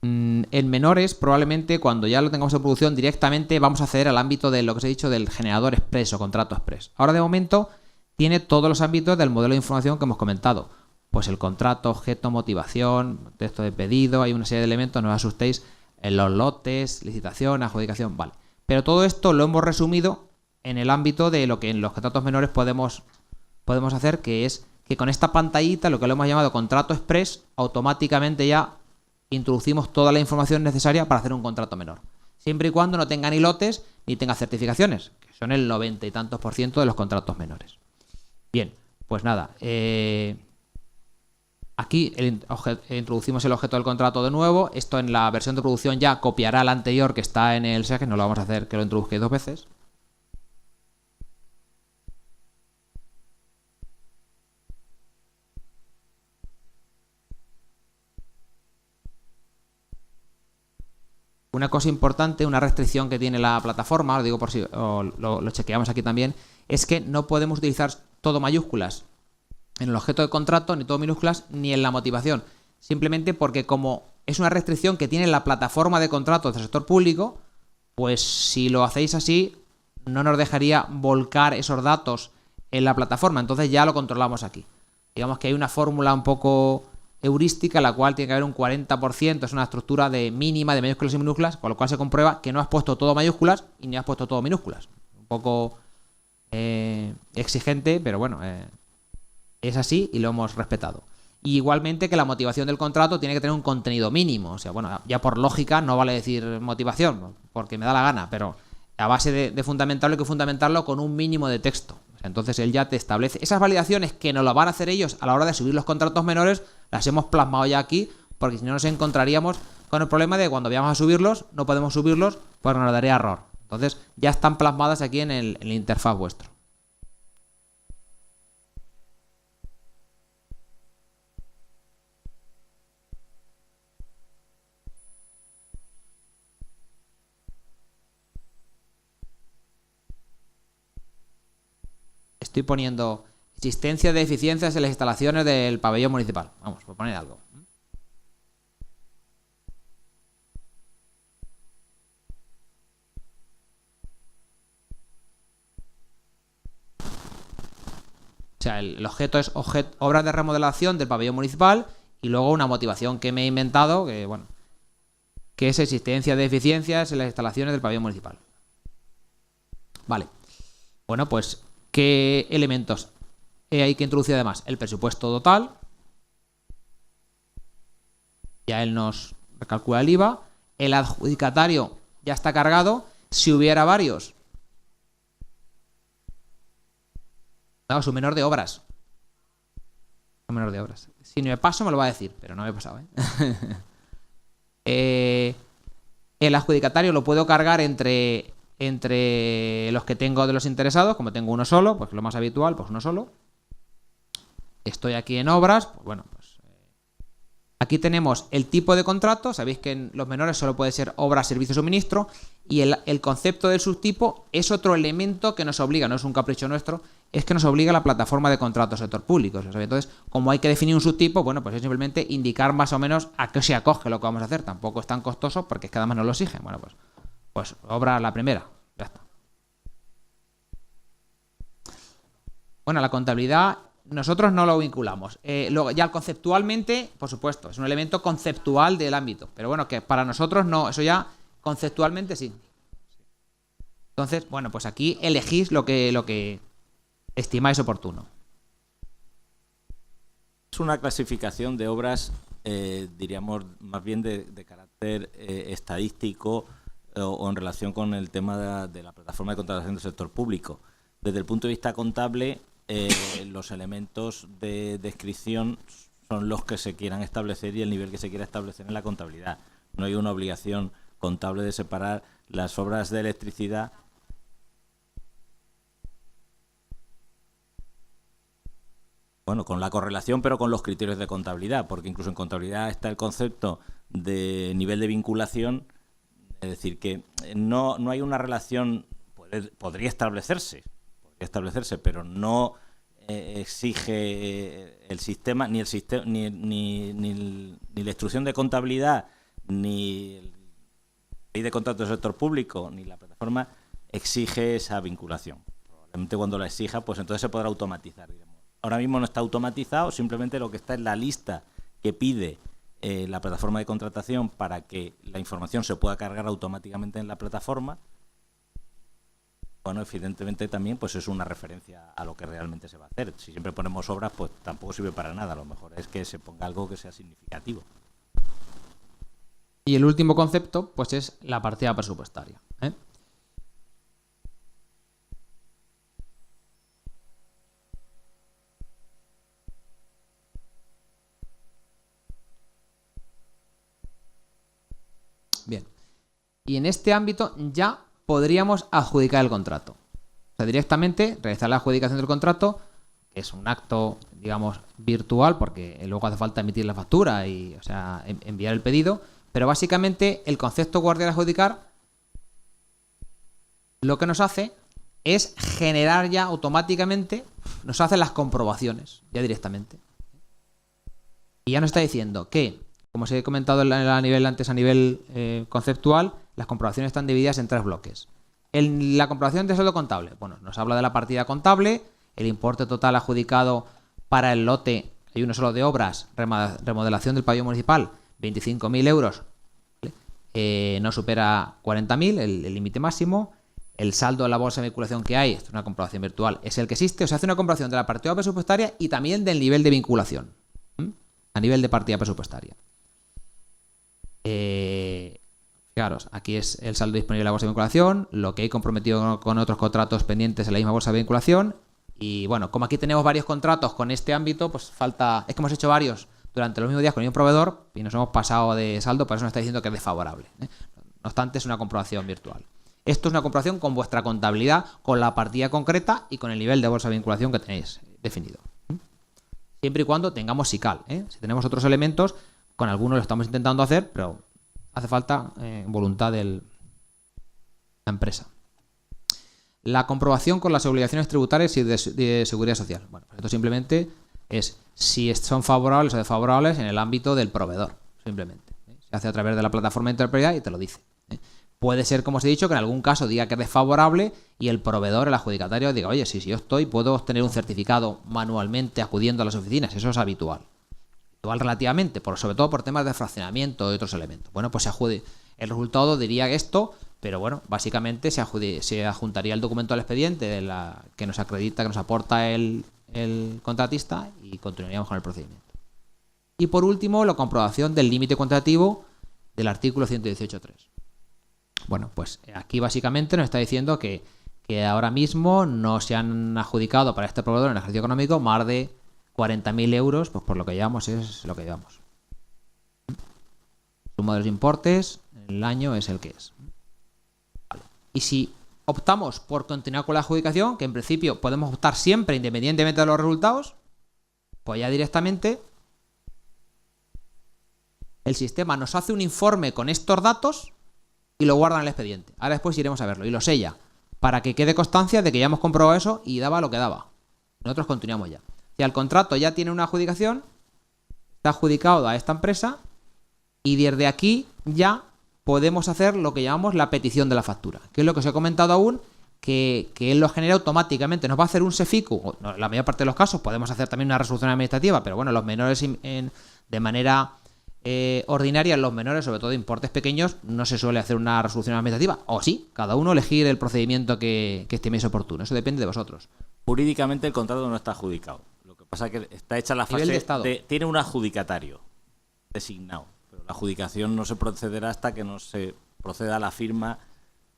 Speaker 2: en menores, probablemente cuando ya lo tengamos en producción, directamente vamos a acceder al ámbito de lo que os he dicho del generador express o contrato express. Ahora de momento tiene todos los ámbitos del modelo de información que hemos comentado. Pues el contrato, objeto, motivación, texto de pedido, hay una serie de elementos, no os asustéis, en los lotes, licitación, adjudicación, vale. Pero todo esto lo hemos resumido en el ámbito de lo que en los contratos menores podemos hacer, que es que con esta pantallita, lo que lo hemos llamado contrato express, automáticamente ya introducimos toda la información necesaria para hacer un contrato menor. Siempre y cuando no tenga ni lotes ni tenga certificaciones, que son el 90 y tantos % de los contratos menores. Bien, pues nada, aquí introducimos el objeto del contrato de nuevo. Esto en la versión de producción ya copiará el anterior que está en el SEG, no lo vamos a hacer que lo introduzcáis 2 veces. Una cosa importante, una restricción que tiene la plataforma, lo digo por si lo chequeamos aquí también, es que no podemos utilizar todo mayúsculas en el objeto de contrato, ni todo minúsculas, ni en la motivación. Simplemente porque como es una restricción que tiene la plataforma de contratos del sector público, pues si lo hacéis así, no nos dejaría volcar esos datos en la plataforma. Entonces ya lo controlamos aquí. Digamos que hay una fórmula un poco heurística, la cual tiene que haber un 40%, es una estructura de mínima de mayúsculas y minúsculas, con lo cual se comprueba que no has puesto todo mayúsculas y ni has puesto todo minúsculas. Un poco exigente, pero bueno, es así y lo hemos respetado. Y igualmente que la motivación del contrato tiene que tener un contenido mínimo. O sea, bueno, ya por lógica no vale decir motivación, porque me da la gana, pero a base de fundamentarlo hay que fundamentarlo con un mínimo de texto. O sea, entonces él ya te establece esas validaciones que nos lo van a hacer ellos a la hora de subir los contratos menores, las hemos plasmado ya aquí, porque si no nos encontraríamos con el problema de cuando vayamos a subirlos, no podemos subirlos porque nos daría error. Entonces ya están plasmadas aquí en el interfaz vuestro. Estoy poniendo existencia de deficiencias en las instalaciones del pabellón municipal. Vamos, por poner algo. O sea, el objeto es obras de remodelación del pabellón municipal y luego una motivación que me he inventado, que bueno, que es existencia de deficiencias en las instalaciones del pabellón municipal. Vale. Bueno, pues ¿qué elementos hay que introducir además? El presupuesto total. Ya él nos recalcula el IVA. El adjudicatario ya está cargado. Si hubiera varios, no, su menor de obras. Su menor de obras. Si no me paso me lo va a decir, pero no me he pasado, el adjudicatario lo puedo cargar entre los que tengo de los interesados. Como tengo uno solo, pues lo más habitual, pues uno solo. Estoy aquí en obras, pues bueno, pues Aquí tenemos el tipo de contrato. Sabéis que en los menores solo puede ser obra, servicio, suministro. Y el concepto del subtipo es otro elemento que nos obliga, no es un capricho nuestro, es que nos obliga a la plataforma de contratos sector público. Entonces, como hay que definir un subtipo, bueno, pues es simplemente indicar más o menos a qué se acoge lo que vamos a hacer. Tampoco es tan costoso porque es que además nos lo exigen. Bueno, pues obra la primera. Ya está. Bueno, la contabilidad nosotros no lo vinculamos. Ya conceptualmente, por supuesto, es un elemento conceptual del ámbito. Pero bueno, que para nosotros no, eso ya conceptualmente sí. Entonces, bueno, pues aquí elegís lo que estimáis oportuno.
Speaker 1: Es una clasificación de obras, diríamos, más bien de carácter estadístico o en relación con el tema de la plataforma de contratación del sector público. Desde el punto de vista contable, los elementos de descripción son los que se quieran establecer y el nivel que se quiera establecer en la contabilidad. No hay una obligación contable de separar las obras de electricidad con la correlación, pero con los criterios de contabilidad, porque incluso en contabilidad está el concepto de nivel de vinculación, es decir, que no hay una relación, podría establecerse, pero no exige el sistema, ni la instrucción de contabilidad, ni el ley de contratos del sector público, ni la plataforma exige esa vinculación. Probablemente cuando la exija, pues entonces se podrá automatizar, digamos. Ahora mismo no está automatizado, simplemente lo que está en la lista que pide la plataforma de contratación para que la información se pueda cargar automáticamente en la plataforma. Bueno, evidentemente también pues es una referencia a lo que realmente se va a hacer. Si siempre ponemos obras, pues tampoco sirve para nada. A lo mejor es que se ponga algo que sea significativo.
Speaker 2: Y el último concepto, pues es la partida presupuestaria. Bien. Y en este ámbito ya podríamos adjudicar el contrato. O sea, directamente realizar la adjudicación del contrato, que es un acto, digamos, virtual, porque luego hace falta emitir la factura y, o sea, enviar el pedido. Pero básicamente el concepto guardia de adjudicar lo que nos hace es generar ya automáticamente, nos hace las comprobaciones ya directamente. Y ya nos está diciendo que, como os he comentado a nivel conceptual, las comprobaciones están divididas en 3 bloques. En la comprobación de saldo contable, bueno, nos habla de la partida contable, el importe total adjudicado para el lote, hay uno solo de obras, remodelación del pabellón municipal, 25.000 euros, ¿vale? No supera 40.000, el límite máximo. El saldo de la bolsa de vinculación que hay, esto es una comprobación virtual, es el que existe. O sea, hace una comprobación de la partida presupuestaria y también del nivel de vinculación, a nivel de partida presupuestaria. Fijaros, aquí es el saldo disponible de la bolsa de vinculación, lo que hay comprometido con otros contratos pendientes en la misma bolsa de vinculación. Y bueno, como aquí tenemos varios contratos con este ámbito, pues falta, es que hemos hecho varios durante los mismos días con el mismo proveedor y nos hemos pasado de saldo, por eso nos está diciendo que es desfavorable. No obstante, es una comprobación virtual. Esto es una comprobación con vuestra contabilidad, con la partida concreta y con el nivel de bolsa de vinculación que tenéis definido. Siempre y cuando tengamos SICAL. Si tenemos otros elementos, con algunos lo estamos intentando hacer, pero hace falta voluntad de la empresa. La comprobación con las obligaciones tributarias y de seguridad social. Bueno, pues esto simplemente es si son favorables o desfavorables en el ámbito del proveedor. Simplemente. Se hace a través de la plataforma de interpretación y te lo dice. Puede ser, como os he dicho, que en algún caso diga que es desfavorable y el proveedor, el adjudicatario, diga, oye, si yo estoy, puedo obtener un certificado manualmente acudiendo a las oficinas. Eso es habitual. Habitual relativamente, sobre todo por temas de fraccionamiento y otros elementos. Bueno, pues el resultado diría esto, pero bueno, básicamente se adjuntaría el documento al expediente que nos acredita, que nos aporta el contratista y continuaríamos con el procedimiento. Y por último, la comprobación del límite cuantitativo del artículo 118.3. Bueno, pues aquí básicamente nos está diciendo que ahora mismo no se han adjudicado para este proveedor en el ejercicio económico más de 40.000 euros, pues por lo que llevamos es lo que llevamos. Suma de los importes, el año es el que es. Vale. Y si optamos por continuar con la adjudicación, que en principio podemos optar siempre independientemente de los resultados, pues ya directamente el sistema nos hace un informe con estos datos y lo guarda en el expediente. Ahora después iremos a verlo y lo sella para que quede constancia de que ya hemos comprobado eso y daba lo que daba. Nosotros continuamos ya. Si el contrato ya tiene una adjudicación, está adjudicado a esta empresa y desde aquí ya podemos hacer lo que llamamos la petición de la factura, que es lo que os he comentado aún, que él lo genera automáticamente. Nos va a hacer un SEFICU, en la mayor parte de los casos podemos hacer también una resolución administrativa, pero bueno, los menores de manera ordinaria, en los menores, sobre todo importes pequeños, no se suele hacer una resolución administrativa, o sí, cada uno elegir el procedimiento que estiméis oportuno, eso depende de vosotros.
Speaker 1: Jurídicamente el contrato no está adjudicado, lo que pasa es que está hecha la fase tiene un adjudicatario designado, pero la adjudicación no se procederá hasta que no se proceda a la firma,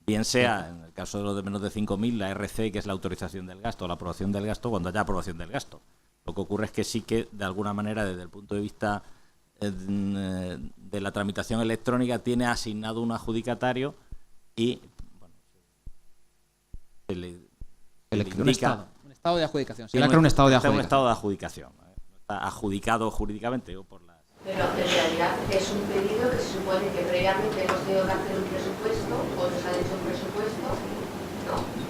Speaker 1: bien sea, en el caso de los de menos de 5.000, la RC, que es la autorización del gasto, o la aprobación del gasto, cuando haya aprobación del gasto. Lo que ocurre es que sí que, de alguna manera, desde el punto de vista de la tramitación electrónica, tiene asignado un adjudicatario y bueno, se le indica
Speaker 2: un estado de adjudicación. Se le crea un estado de adjudicación.
Speaker 1: Un estado de adjudicación. Está adjudicado jurídicamente por la...
Speaker 3: Pero en realidad es un pedido que se supone que previamente hemos tenido que hacer un presupuesto o nos han hecho un presupuesto, ¿no?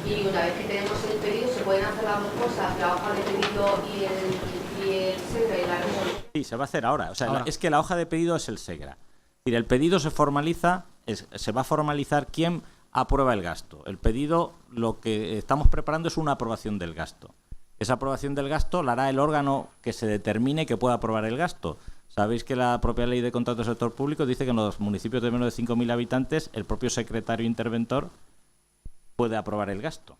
Speaker 3: Y una vez que tenemos el pedido se pueden hacer las dos cosas, la hoja de pedido y el SEGRA y la resolución.
Speaker 1: Sí, se va a hacer ahora. O sea, es que la hoja de pedido es el SEGRA. Es decir, el pedido se formaliza, se va a formalizar quién aprueba el gasto. El pedido, lo que estamos preparando es una aprobación del gasto. Esa aprobación del gasto la hará el órgano que se determine que pueda aprobar el gasto. Sabéis que la propia ley de contratos del sector público dice que en los municipios de menos de 5.000 habitantes el propio secretario interventor puede aprobar el gasto.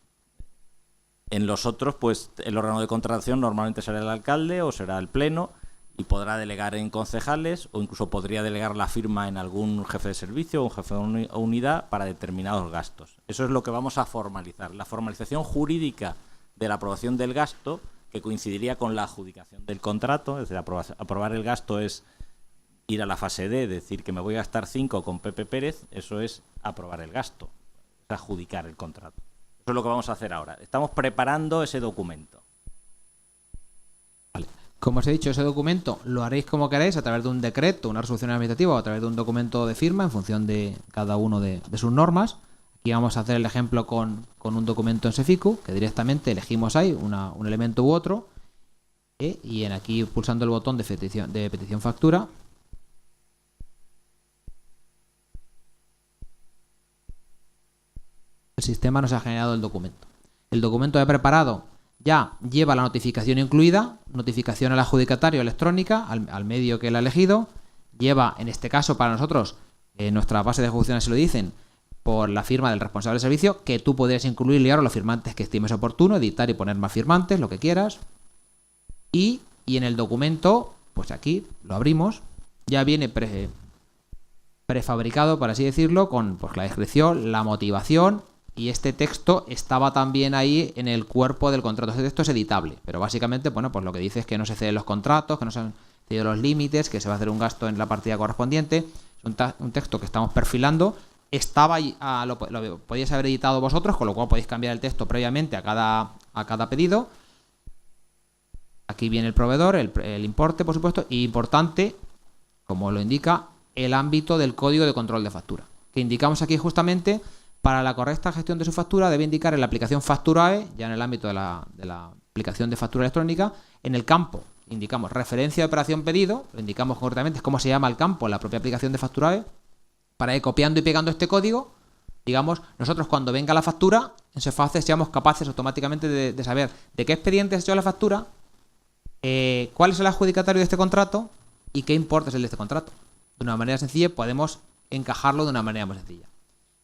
Speaker 1: En los otros, pues el órgano de contratación normalmente será el alcalde o será el pleno y podrá delegar en concejales o incluso podría delegar la firma en algún jefe de servicio o un jefe de unidad para determinados gastos. Eso es lo que vamos a formalizar. La formalización jurídica de la aprobación del gasto, que coincidiría con la adjudicación del contrato, es decir, aprobar el gasto es ir a la fase D, decir que me voy a gastar 5 con Pepe Pérez, eso es aprobar el gasto, es adjudicar el contrato. Eso es lo que vamos a hacer ahora. Estamos preparando ese documento.
Speaker 2: Vale. Como os he dicho, ese documento lo haréis como queráis, a través de un decreto, una resolución administrativa o a través de un documento de firma en función de cada uno de sus normas. Aquí vamos a hacer el ejemplo con un documento en SEFICU, que directamente elegimos ahí un elemento u otro, y aquí pulsando el botón de petición factura, el sistema nos ha generado el documento. El documento ya preparado ya lleva la notificación incluida, notificación al adjudicatario electrónica, al medio que él ha elegido, lleva, en este caso para nosotros, nuestra base de ejecución así lo dicen, por la firma del responsable del servicio, que tú podrías incluir, Liaro, los firmantes que estimes oportuno, editar y poner más firmantes, lo que quieras. Y en el documento, pues aquí lo abrimos, ya viene prefabricado, por así decirlo, con pues, la descripción, la motivación, y este texto estaba también ahí en el cuerpo del contrato. Este texto es editable, pero básicamente, bueno, pues lo que dice es que no se ceden los contratos, que no se han cedido los límites, que se va a hacer un gasto en la partida correspondiente. Es un texto que estamos perfilando. Estaba lo podíais haber editado vosotros, con lo cual podéis cambiar el texto previamente a cada pedido. Aquí viene el proveedor, el importe, por supuesto, y importante, como lo indica, el ámbito del código de control de factura, que indicamos aquí justamente para la correcta gestión de su factura debe indicar en la aplicación Facturae, ya en el ámbito de la aplicación de factura electrónica, en el campo indicamos referencia de operación pedido, lo indicamos correctamente, es como se llama el campo en la propia aplicación de Facturae, para ir copiando y pegando este código, digamos, nosotros cuando venga la factura, en SEFACE seamos capaces automáticamente de saber de qué expediente se ha hecho la factura, cuál es el adjudicatario de este contrato y qué importe es el de este contrato. De una manera sencilla podemos encajarlo de una manera muy sencilla.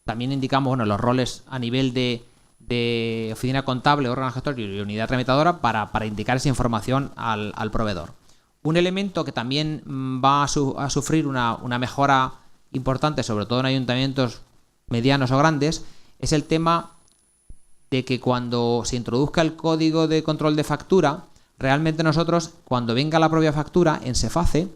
Speaker 2: También indicamos bueno, los roles a nivel de oficina contable, órgano gestor y unidad tramitadora para indicar esa información al proveedor. Un elemento que también va a sufrir una mejora importante, sobre todo en ayuntamientos medianos o grandes, es el tema de que cuando se introduzca el código de control de factura, realmente nosotros, cuando venga la propia factura en SEFACE,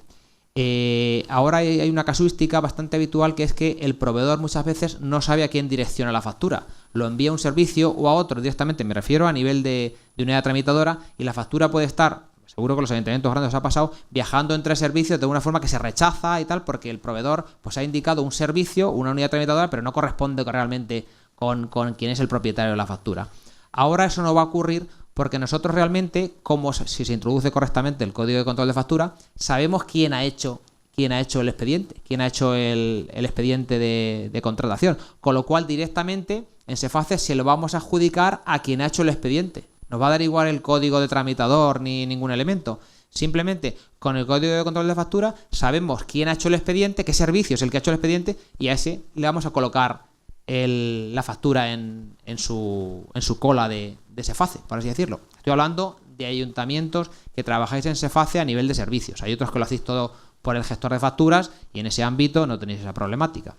Speaker 2: ahora hay una casuística bastante habitual, que es que el proveedor muchas veces no sabe a quién direcciona la factura. Lo envía a un servicio o a otro directamente, me refiero a nivel de unidad tramitadora, y la factura puede estar, seguro que los ayuntamientos grandes os ha pasado, viajando entre servicios de una forma que se rechaza y tal, porque el proveedor pues ha indicado un servicio, una unidad tramitadora, pero no corresponde realmente con quien es el propietario de la factura. Ahora eso no va a ocurrir porque nosotros realmente, como si se introduce correctamente el código de control de factura, sabemos quién ha hecho el expediente, quién ha hecho el expediente de contratación, con lo cual directamente en Seface se lo vamos a adjudicar a quien ha hecho el expediente. Nos va a dar igual el código de tramitador ni ningún elemento. Simplemente con el código de control de factura sabemos quién ha hecho el expediente, qué servicio es el que ha hecho el expediente, y a ese le vamos a colocar la factura en su cola de Seface, por así decirlo. Estoy hablando de ayuntamientos que trabajáis en Seface a nivel de servicios. Hay otros que lo hacéis todo por el gestor de facturas y en ese ámbito no tenéis esa problemática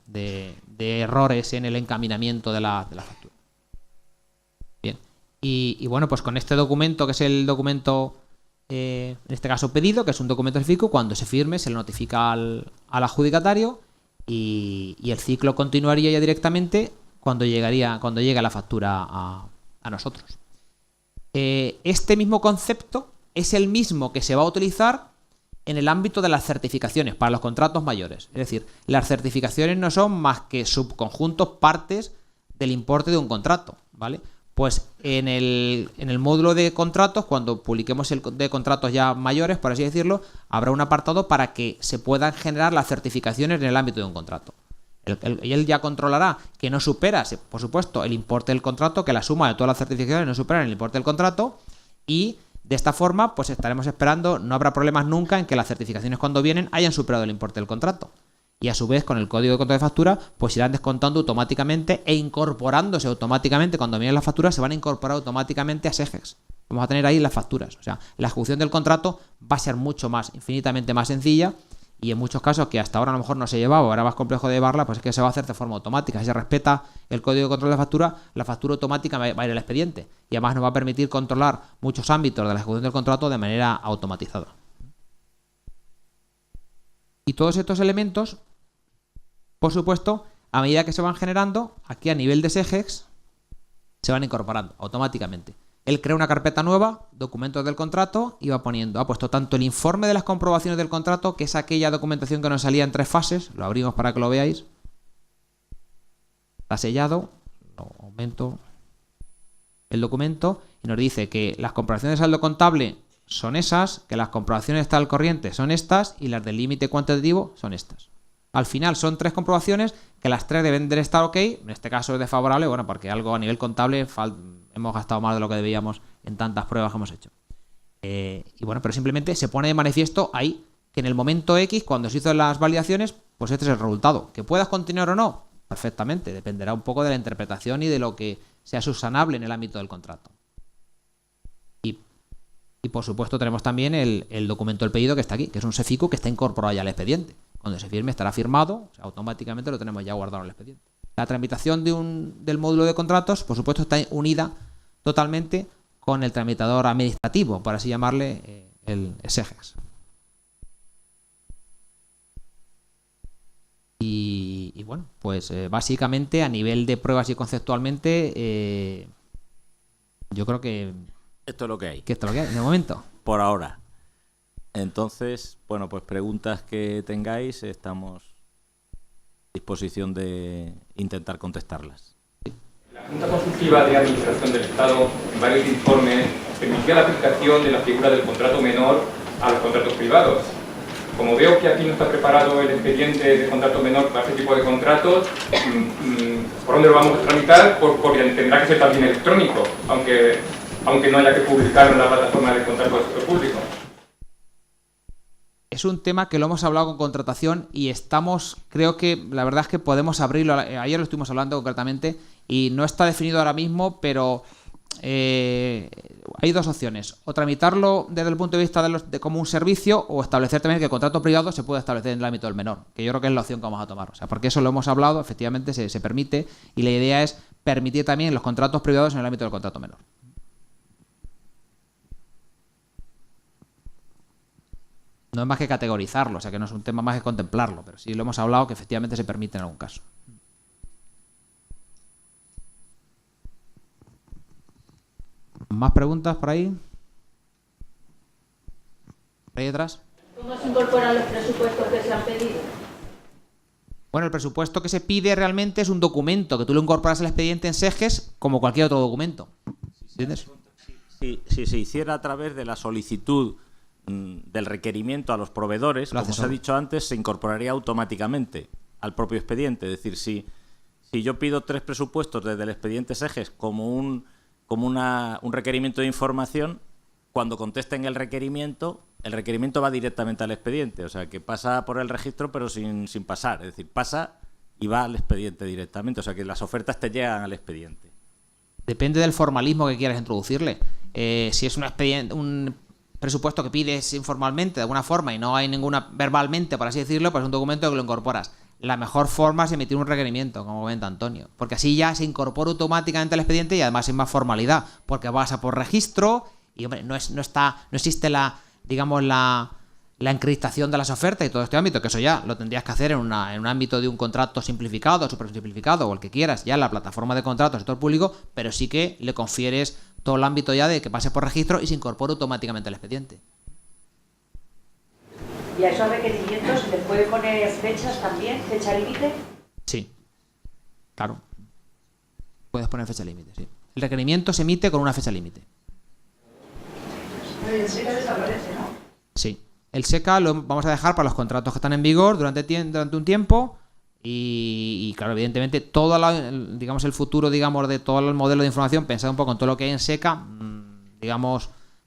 Speaker 2: de errores en el encaminamiento de la factura. Bien. Y bueno, pues con este documento, que es el documento, en este caso pedido, que es un documento específico, cuando se firme se le notifica al adjudicatario y el ciclo continuaría ya directamente cuando llegue la factura a nosotros. Este mismo concepto es el mismo que se va a utilizar en el ámbito de las certificaciones para los contratos mayores. Es decir, las certificaciones no son más que subconjuntos, partes del importe de un contrato, ¿vale? Pues en el módulo de contratos, cuando publiquemos el de contratos ya mayores, por así decirlo, habrá un apartado para que se puedan generar las certificaciones en el ámbito de un contrato. Él ya controlará que no supera, por supuesto, el importe del contrato, que la suma de todas las certificaciones no supera el importe del contrato, y de esta forma pues estaremos esperando, no habrá problemas nunca en que las certificaciones cuando vienen hayan superado el importe del contrato. Y a su vez con el código de control de factura pues irán descontando automáticamente e incorporándose automáticamente. Cuando vienen las facturas se van a incorporar automáticamente a SEGEX. Vamos a tener ahí las facturas. O sea, la ejecución del contrato va a ser mucho más, infinitamente más sencilla, y en muchos casos que hasta ahora a lo mejor no se llevaba o era más complejo de llevarla, pues es que se va a hacer de forma automática. Si se respeta el código de control de factura, la factura automática va a ir al expediente y además nos va a permitir controlar muchos ámbitos de la ejecución del contrato de manera automatizada. Y todos estos elementos, por supuesto, a medida que se van generando, aquí a nivel de SEGEX, se van incorporando automáticamente. Él crea una carpeta nueva, documentos del contrato, y va poniendo, ha puesto tanto el informe de las comprobaciones del contrato, que es aquella documentación que nos salía en 3 fases, lo abrimos para que lo veáis, está sellado, lo aumento el documento, y nos dice que las comprobaciones de saldo contable son esas, que las comprobaciones de estado al corriente son estas, y las del límite cuantitativo son estas. Al final son 3 comprobaciones, que las 3 deben de estar ok, en este caso es desfavorable, bueno, porque algo a nivel contable hemos gastado más de lo que debíamos en tantas pruebas que hemos hecho. Y bueno, pero simplemente se pone de manifiesto ahí que en el momento X, cuando se hizo las validaciones, pues este es el resultado. ¿Que puedas continuar o no? Perfectamente, dependerá un poco de la interpretación y de lo que sea subsanable en el ámbito del contrato. Y por supuesto tenemos también el documento del pedido que está aquí, que es un SEFICU que está incorporado ya al expediente. Cuando se firme estará firmado, o sea, automáticamente lo tenemos ya guardado en el expediente. La tramitación del módulo de contratos, por supuesto, está unida totalmente con el tramitador administrativo, por así llamarle, el SEGEX. Y bueno, pues básicamente a nivel de pruebas y conceptualmente, yo creo que
Speaker 1: esto es lo que hay.
Speaker 2: Que esto es lo que hay de momento.
Speaker 1: Por ahora. Entonces, bueno, pues preguntas que tengáis, estamos a disposición de intentar contestarlas.
Speaker 4: La Junta Consultiva de Administración del Estado, en varios informes, permitía la aplicación de la figura del contrato menor a los contratos privados. Como veo que aquí no está preparado el expediente de contrato menor para este tipo de contratos, ¿por dónde lo vamos a tramitar? Porque tendrá que ser también electrónico, aunque no haya que publicarlo en la plataforma de contrato del sector público.
Speaker 2: Es un tema que lo hemos hablado con contratación y creo que la verdad es que podemos abrirlo. Ayer lo estuvimos hablando concretamente y no está definido ahora mismo, pero hay 2 opciones. O tramitarlo desde el punto de vista de como un servicio, o establecer también que el contrato privado se puede establecer en el ámbito del menor, que yo creo que es la opción que vamos a tomar. O sea, porque eso lo hemos hablado, efectivamente se permite, y la idea es permitir también los contratos privados en el ámbito del contrato menor. No es más que categorizarlo, o sea que no es un tema más que contemplarlo, pero sí lo hemos hablado que efectivamente se permite en algún caso. ¿Más preguntas por ahí? ¿Ahí detrás?
Speaker 3: ¿Cómo se incorporan los presupuestos que se han pedido?
Speaker 2: Bueno, el presupuesto que se pide realmente es un documento que tú lo incorporas al expediente en SEGES como cualquier otro documento. ¿Entiendes?
Speaker 1: Si se hiciera a través de la solicitud del requerimiento a los proveedores, como se ha dicho antes, se incorporaría automáticamente al propio expediente. Es decir, si yo pido 3 presupuestos desde el expediente SEGES como un requerimiento de información, cuando contesten el requerimiento va directamente al expediente. O sea, que pasa por el registro pero sin pasar. Es decir, pasa y va al expediente directamente. O sea, que las ofertas te llegan al expediente.
Speaker 2: Depende del formalismo que quieras introducirle. Si es un presupuesto que pides informalmente de alguna forma y no hay ninguna verbalmente, por así decirlo, pues es un documento que lo incorporas. La mejor forma es emitir un requerimiento, como comenta Antonio, porque así ya se incorpora automáticamente al expediente y además es más formalidad, porque vas a por registro y hombre, no existe la encriptación de las ofertas y todo este ámbito, que eso ya lo tendrías que hacer en un ámbito de un contrato simplificado, súper simplificado o el que quieras, ya en la plataforma de contratos del sector público, pero sí que le confieres todo el ámbito ya de que pase por registro y se incorpora automáticamente al expediente.
Speaker 5: ¿Y a esos requerimientos se les puede poner fechas también, fecha límite?
Speaker 2: Sí, claro. Puedes poner fecha límite, sí. El requerimiento se emite con una fecha límite.
Speaker 5: El SECA desaparece, ¿no?
Speaker 2: Sí. El SECA lo vamos a dejar para los contratos que están en vigor durante un tiempo y claro, evidentemente todo el futuro, de todo el modelo de información, pensado un poco en todo lo que hay en SECA,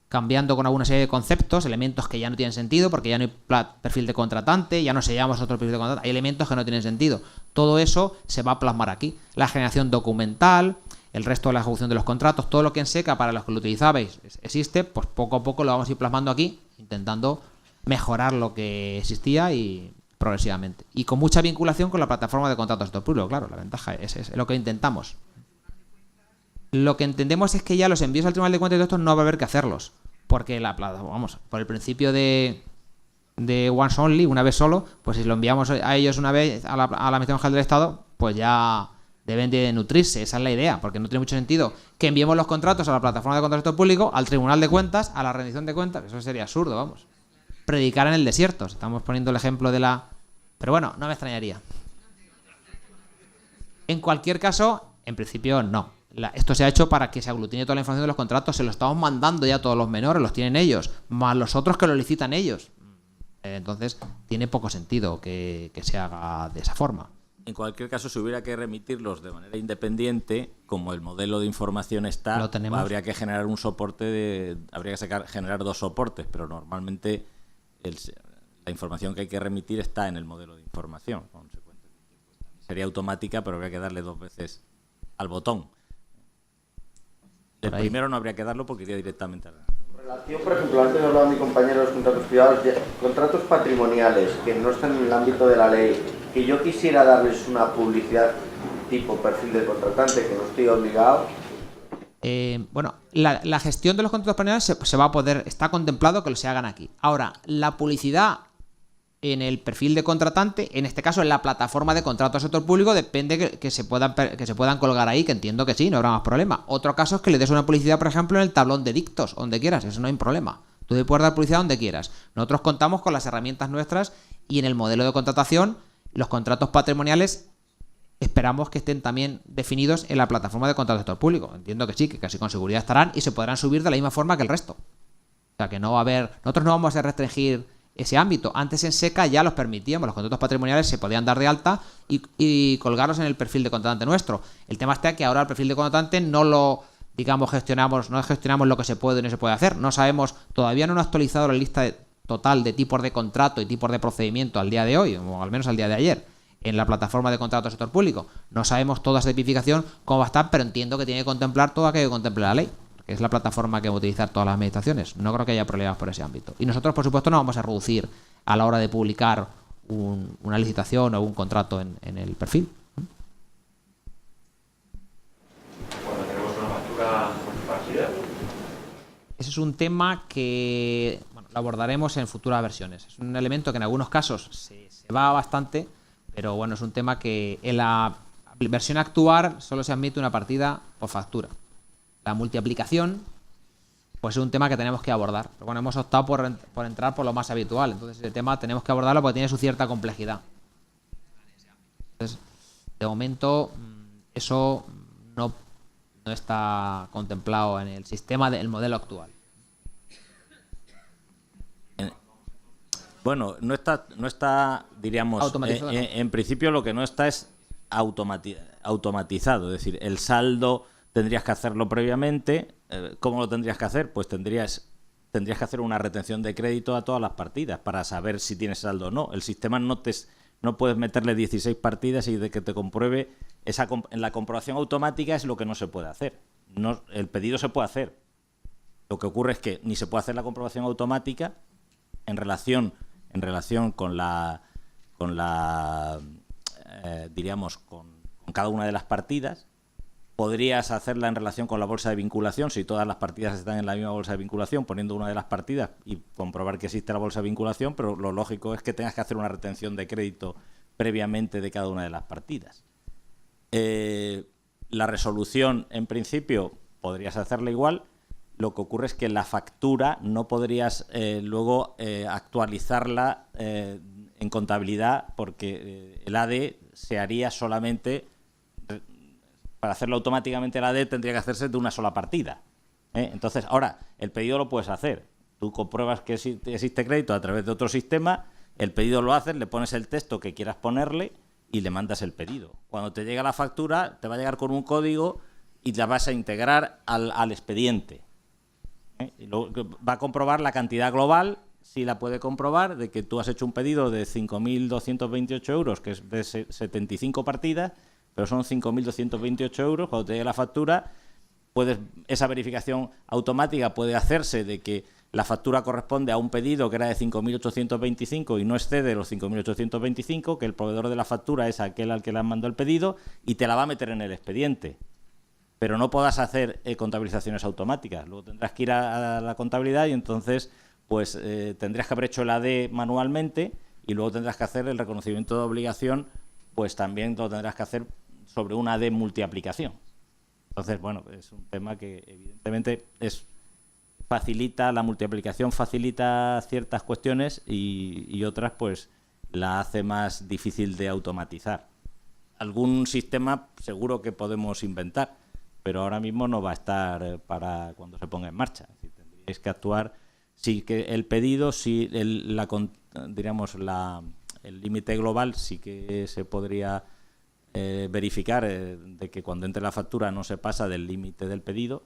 Speaker 2: cambiando con alguna serie de conceptos, elementos que ya no tienen sentido, porque ya no hay perfil de contratante, ya no se llama otro perfil de contratante, hay elementos que no tienen sentido. Todo eso se va a plasmar aquí. La generación documental, el resto de la ejecución de los contratos, todo lo que en SECA, para los que lo utilizabais, existe, pues poco a poco lo vamos a ir plasmando aquí, intentando mejorar lo que existía y progresivamente. Y con mucha vinculación con la plataforma de contratos de sector público, claro, la ventaja es lo que intentamos. Lo que entendemos es que ya los envíos al Tribunal de Cuentas de estos no va a haber que hacerlos, porque por el principio de once only, una vez solo, pues si lo enviamos a ellos una vez a la Administración General del Estado, pues ya deben de nutrirse, esa es la idea, porque no tiene mucho sentido que enviemos los contratos a la plataforma de contratos de sector público, al Tribunal de Cuentas, a la rendición de cuentas, eso sería absurdo, vamos. Predicar en el desierto, estamos poniendo el ejemplo de la... Pero bueno, no me extrañaría. En cualquier caso, en principio no. Esto se ha hecho para que se aglutine toda la información de los contratos, se lo estamos mandando ya a todos los menores, los tienen ellos, más los otros que lo licitan ellos. Entonces, tiene poco sentido que se haga de esa forma.
Speaker 1: En cualquier caso, si hubiera que remitirlos de manera independiente, como el modelo de información está, habría que generar un soporte, generar 2 soportes, pero normalmente la información que hay que remitir está en el modelo de información. Sería automática, pero habría que darle 2 veces al botón. El primero no habría que darlo porque iría directamente a la...
Speaker 6: En relación, por ejemplo, antes hablaba mi compañero de los contratos privados, contratos patrimoniales que no están en el ámbito de la ley, que yo quisiera darles una publicidad tipo perfil de contratante, que no estoy obligado.
Speaker 2: La gestión de los contratos patrimoniales se va a poder, está contemplado que se hagan aquí. Ahora, la publicidad en el perfil de contratante, en este caso en la plataforma de contratos del sector público, depende que se puedan colgar ahí, que entiendo que sí, no habrá más problema. Otro caso es que le des una publicidad, por ejemplo, en el tablón de dictos, donde quieras, eso no hay problema. Tú puedes dar publicidad donde quieras. Nosotros contamos con las herramientas nuestras y en el modelo de contratación, los contratos patrimoniales esperamos que estén también definidos en la plataforma de contratos del sector público. Entiendo que sí, que casi con seguridad estarán y se podrán subir de la misma forma que el resto. O sea, que no va a haber... Nosotros no vamos a restringir ese ámbito. Antes en SECA ya los permitíamos, los contratos patrimoniales se podían dar de alta y colgarlos en el perfil de contratante nuestro. El tema está que ahora el perfil de contratante no lo, gestionamos lo que se puede y no se puede hacer. No sabemos, todavía no han actualizado la lista total de tipos de contrato y tipos de procedimiento al día de hoy, o al menos al día de ayer, en la plataforma de contratos del sector público. No sabemos toda esa tipificación cómo va a estar, pero entiendo que tiene que contemplar todo aquello que contemple la ley, que es la plataforma que va a utilizar todas las administraciones. No creo que haya problemas por ese ámbito. Y nosotros, por supuesto, no vamos a reducir a la hora de publicar una licitación o un contrato en el perfil.
Speaker 7: Cuando tenemos una factura parecida.
Speaker 2: Ese es un tema que lo abordaremos en futuras versiones. Es un elemento que en algunos casos se va bastante, pero bueno, es un tema que en la versión actual solo se admite una partida por factura. La multiaplicación pues es un tema que tenemos que abordar. Pero bueno, hemos optado por entrar por lo más habitual. Entonces, el tema tenemos que abordarlo porque tiene su cierta complejidad. Entonces, de momento, eso no está contemplado en el sistema del modelo actual.
Speaker 1: Bueno, no está, diríamos,
Speaker 2: automatizado, ¿no?
Speaker 1: En principio lo que no está es automatizado. Es decir, el saldo tendrías que hacerlo previamente. ¿Cómo lo tendrías que hacer? Pues tendrías que hacer una retención de crédito a todas las partidas para saber si tienes saldo o no. El sistema no puedes meterle 16 partidas y de que te compruebe. En la comprobación automática es lo que no se puede hacer. El pedido se puede hacer. Lo que ocurre es que ni se puede hacer la comprobación automática en relación con diríamos, con cada una de las partidas. Podrías hacerla en relación con la bolsa de vinculación, si todas las partidas están en la misma bolsa de vinculación, poniendo una de las partidas y comprobar que existe la bolsa de vinculación, pero lo lógico es que tengas que hacer una retención de crédito previamente de cada una de las partidas. La resolución, en principio, podrías hacerla igual. Lo que ocurre es que la factura no podrías luego actualizarla en contabilidad, porque el AD se haría solamente, para hacerlo automáticamente el AD tendría que hacerse de una sola partida. Entonces, ahora, el pedido lo puedes hacer. Tú compruebas que existe crédito a través de otro sistema, el pedido lo haces, le pones el texto que quieras ponerle y le mandas el pedido. Cuando te llega la factura, te va a llegar con un código y la vas a integrar al expediente. Y luego va a comprobar la cantidad global, si la puede comprobar, de que tú has hecho un pedido de 5.228 euros, que es de 75 partidas, pero son 5.228 euros. Cuando te llegue la factura, esa verificación automática puede hacerse de que la factura corresponde a un pedido que era de 5.825 y no excede los 5.825, que el proveedor de la factura es aquel al que le han mandado el pedido, y te la va a meter en el expediente. Pero no podrás hacer contabilizaciones automáticas. Luego tendrás que ir a la contabilidad y entonces pues tendrías que haber hecho el AD manualmente y luego tendrás que hacer el reconocimiento de obligación, pues también lo tendrás que hacer sobre una AD multiaplicación. Entonces, bueno, es un tema que evidentemente facilita, la multiaplicación facilita ciertas cuestiones y otras pues la hace más difícil de automatizar. Algún sistema seguro que podemos inventar, pero ahora mismo no va a estar para cuando se ponga en marcha. Es decir, tendríais que actuar, sí que el pedido, sí el límite global sí que se podría verificar de que cuando entre la factura no se pasa del límite del pedido,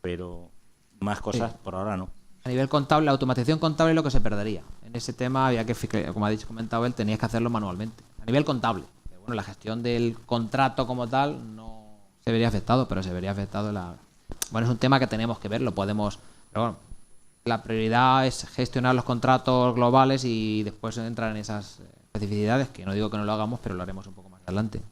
Speaker 1: pero más cosas por ahora no.
Speaker 2: A nivel contable, la automatización contable es lo que se perdería. En ese tema había que, como ha comentado él, tenías que hacerlo manualmente. A nivel contable, bueno, la gestión del contrato como tal no se vería afectado, pero se vería afectado Bueno, es un tema que tenemos que ver, lo podemos... Pero bueno, la prioridad es gestionar los contratos globales y después entrar en esas especificidades, que no digo que no lo hagamos, pero lo haremos un poco más adelante.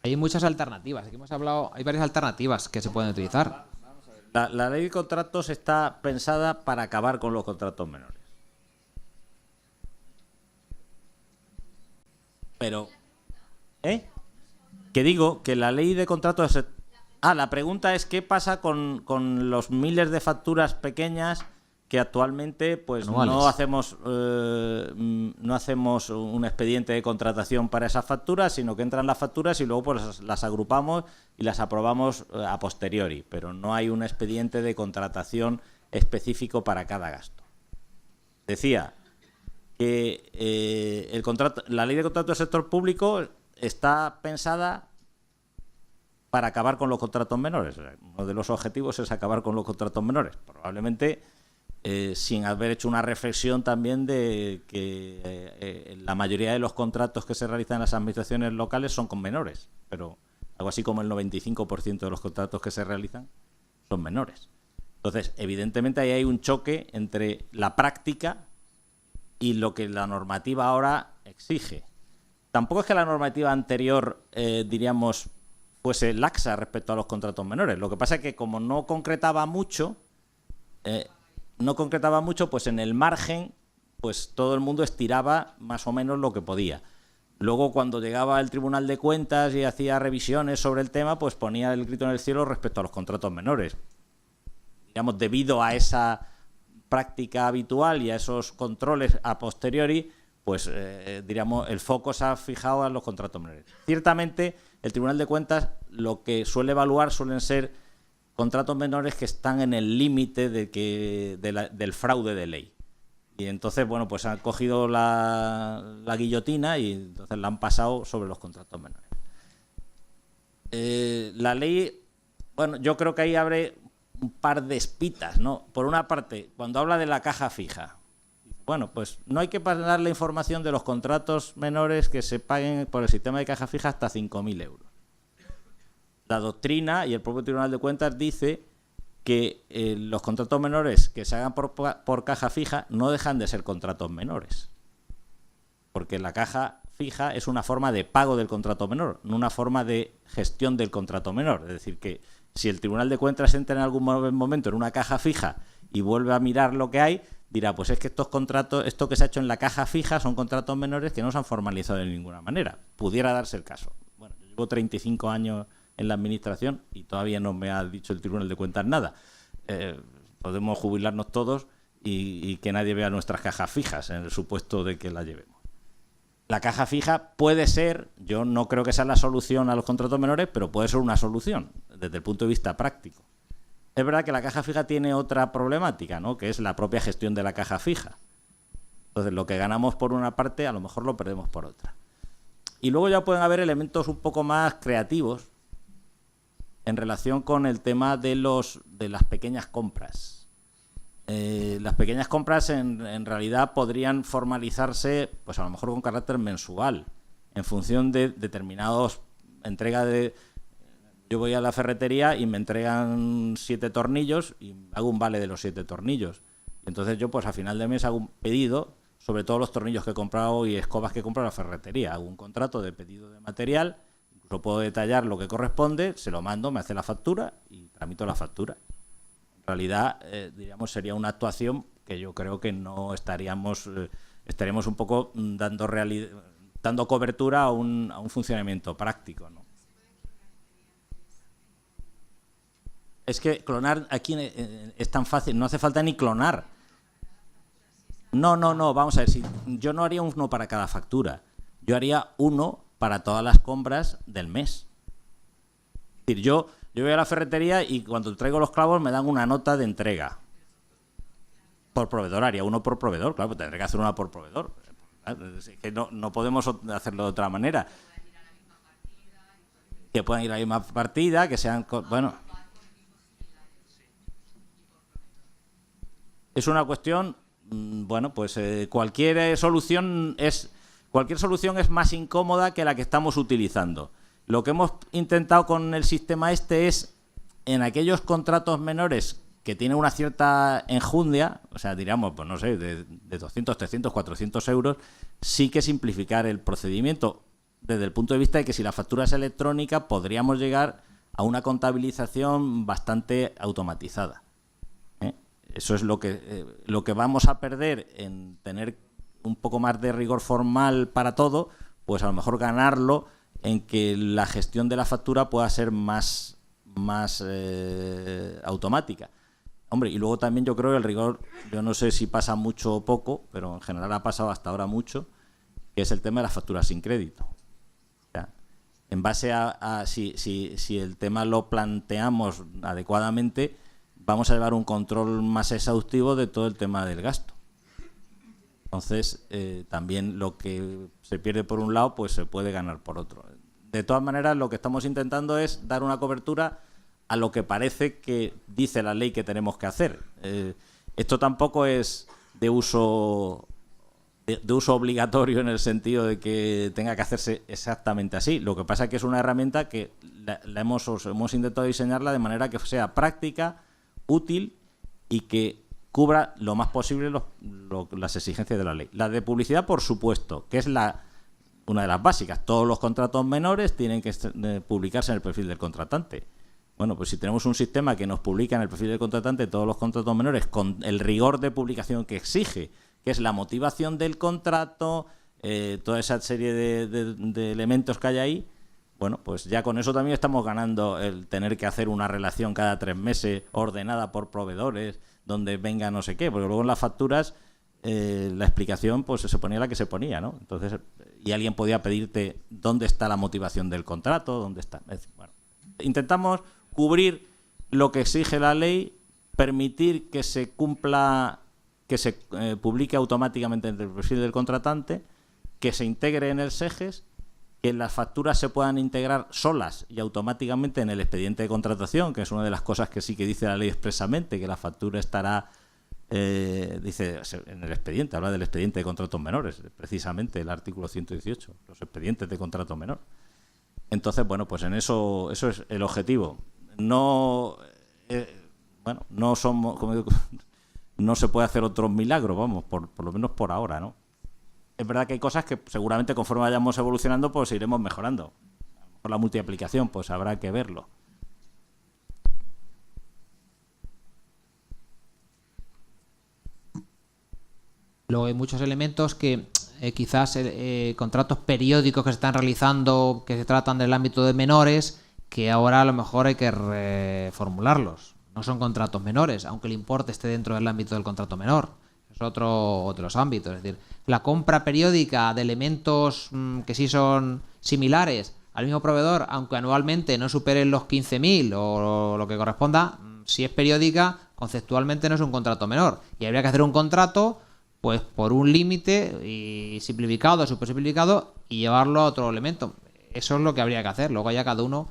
Speaker 2: Hay muchas alternativas. Aquí hemos hablado, hay varias alternativas que se pueden utilizar.
Speaker 1: La ley de contratos está pensada para acabar con los contratos menores. Pero, que digo que la ley de contratos... la pregunta es qué pasa con los miles de facturas pequeñas que actualmente pues no hacemos un expediente de contratación para esas facturas, sino que entran las facturas y luego pues las agrupamos y las aprobamos a posteriori, pero no hay un expediente de contratación específico para cada gasto. Decía que la ley de contratos del sector público está pensada para acabar con los contratos menores. Uno de los objetivos es acabar con los contratos menores. Probablemente sin haber hecho una reflexión también de que la mayoría de los contratos que se realizan en las administraciones locales son con menores, pero algo así como el 95% de los contratos que se realizan son menores. Entonces, evidentemente ahí hay un choque entre la práctica y lo que la normativa ahora exige. Tampoco es que la normativa anterior, diríamos, fuese laxa respecto a los contratos menores. Lo que pasa es que como no concretaba mucho, pues en el margen, pues todo el mundo estiraba más o menos lo que podía. Luego, cuando llegaba el Tribunal de Cuentas y hacía revisiones sobre el tema, pues ponía el grito en el cielo respecto a los contratos menores. Digamos, debido a esa práctica habitual y a esos controles a posteriori, pues diríamos, el foco se ha fijado en los contratos menores. Ciertamente, el Tribunal de Cuentas lo que suele evaluar suelen ser contratos menores que están en el límite del fraude de ley. Y entonces, bueno, pues han cogido la guillotina y entonces la han pasado sobre los contratos menores. La ley, bueno, yo creo que ahí abre un par de espitas, ¿no? Por una parte, cuando habla de la caja fija, bueno, pues no hay que dar la información de los contratos menores que se paguen por el sistema de caja fija hasta 5.000 euros. La doctrina y el propio Tribunal de Cuentas dice que los contratos menores que se hagan por caja fija no dejan de ser contratos menores. Porque la caja fija es una forma de pago del contrato menor, no una forma de gestión del contrato menor. Es decir, que si el Tribunal de Cuentas entra en algún momento en una caja fija y vuelve a mirar lo que hay, dirá, pues es que estos contratos, esto que se ha hecho en la caja fija son contratos menores que no se han formalizado de ninguna manera. Pudiera darse el caso. Bueno, yo llevo 35 años en la administración y todavía no me ha dicho el Tribunal de Cuentas nada. Podemos jubilarnos todos y que nadie vea nuestras cajas fijas en el supuesto de que las llevemos. La caja fija puede ser, yo no creo que sea la solución a los contratos menores, pero puede ser una solución desde el punto de vista práctico. Es verdad que la caja fija tiene otra problemática, ¿no? Que es la propia gestión de la caja fija. Entonces, lo que ganamos por una parte, a lo mejor lo perdemos por otra. Y luego ya pueden haber elementos un poco más creativos en relación con el tema de las pequeñas compras. Las pequeñas compras en realidad podrían formalizarse, pues a lo mejor con carácter mensual, en función de determinados entrega de... Yo voy a la ferretería y me entregan 7 tornillos y hago un vale de los 7 tornillos. Entonces yo, pues a final de mes hago un pedido sobre todos los tornillos que he comprado y escobas que he comprado en la ferretería. Hago un contrato de pedido de material, incluso puedo detallar lo que corresponde, se lo mando, me hace la factura y tramito la factura. En realidad, diríamos, sería una actuación que yo creo que no estaríamos un poco dando cobertura a un funcionamiento práctico, ¿no? Es que clonar aquí es tan fácil, no hace falta ni clonar. No, vamos a ver, si yo no haría uno para cada factura, yo haría uno para todas las compras del mes. Es decir, yo voy a la ferretería y cuando traigo los clavos me dan una nota de entrega. Por proveedor, haría uno por proveedor, claro, pues tendré que hacer una por proveedor. Es que no podemos hacerlo de otra manera. Que puedan ir a la misma partida, que sean... Bueno... Es una cuestión, bueno, pues cualquier solución es más incómoda que la que estamos utilizando. Lo que hemos intentado con el sistema es, en aquellos contratos menores que tienen una cierta enjundia, o sea, diríamos, pues no sé, de 200, 300, 400 euros, sí que simplificar el procedimiento desde el punto de vista de que si la factura es electrónica podríamos llegar a una contabilización bastante automatizada. Eso es lo que vamos a perder en tener un poco más de rigor formal para todo, pues a lo mejor ganarlo en que la gestión de la factura pueda ser más automática. Hombre, y luego también yo creo que el rigor, yo no sé si pasa mucho o poco, pero en general ha pasado hasta ahora mucho, que es el tema de las facturas sin crédito. O sea, en base a si el tema lo planteamos adecuadamente, vamos a llevar un control más exhaustivo de todo el tema del gasto. Entonces, también lo que se pierde por un lado, pues se puede ganar por otro. De todas maneras, lo que estamos intentando es dar una cobertura a lo que parece que dice la ley que tenemos que hacer. Esto tampoco es de uso de uso obligatorio en el sentido de que tenga que hacerse exactamente así. Lo que pasa es que es una herramienta que hemos intentado diseñarla de manera que sea práctica, útil y que cubra lo más posible las exigencias de la ley. La de publicidad, por supuesto, que es una de las básicas. Todos los contratos menores tienen que publicarse en el perfil del contratante. Bueno, pues si tenemos un sistema que nos publica en el perfil del contratante todos los contratos menores con el rigor de publicación que exige, que es la motivación del contrato, toda esa serie de elementos que hay ahí, bueno, pues ya con eso también estamos ganando el tener que hacer una relación cada 3 meses ordenada por proveedores, donde venga no sé qué, porque luego en las facturas la explicación pues se ponía la que se ponía, ¿no? Entonces, y alguien podía pedirte dónde está la motivación del contrato, dónde está. Es decir, bueno, intentamos cubrir lo que exige la ley, permitir que se cumpla, que se publique automáticamente en el perfil del contratante, que se integre en el SEGES, que las facturas se puedan integrar solas y automáticamente en el expediente de contratación, que es una de las cosas que sí que dice la ley expresamente, que la factura estará, dice en el expediente, habla del expediente de contratos menores, precisamente el artículo 118, los expedientes de contrato menor. Entonces, bueno, pues en eso es el objetivo. No, bueno, no somos, como digo, no se puede hacer otro milagro, vamos, por lo menos por ahora, ¿no? Es verdad que hay cosas que seguramente conforme vayamos evolucionando pues iremos mejorando. A lo mejor la multiaplicación pues habrá que verlo.
Speaker 2: Luego hay muchos elementos que quizás contratos periódicos que se están realizando, que se tratan del ámbito de menores, que ahora a lo mejor hay que reformularlos. No son contratos menores, aunque el importe esté dentro del ámbito del contrato menor. Es otro de los ámbitos. Es decir, la compra periódica de elementos que sí son similares al mismo proveedor, aunque anualmente no superen los 15.000 o lo que corresponda, si es periódica, conceptualmente no es un contrato menor. Y habría que hacer un contrato pues por un límite y simplificado, súper simplificado, y llevarlo a otro elemento. Eso es lo que habría que hacer. Luego ya cada uno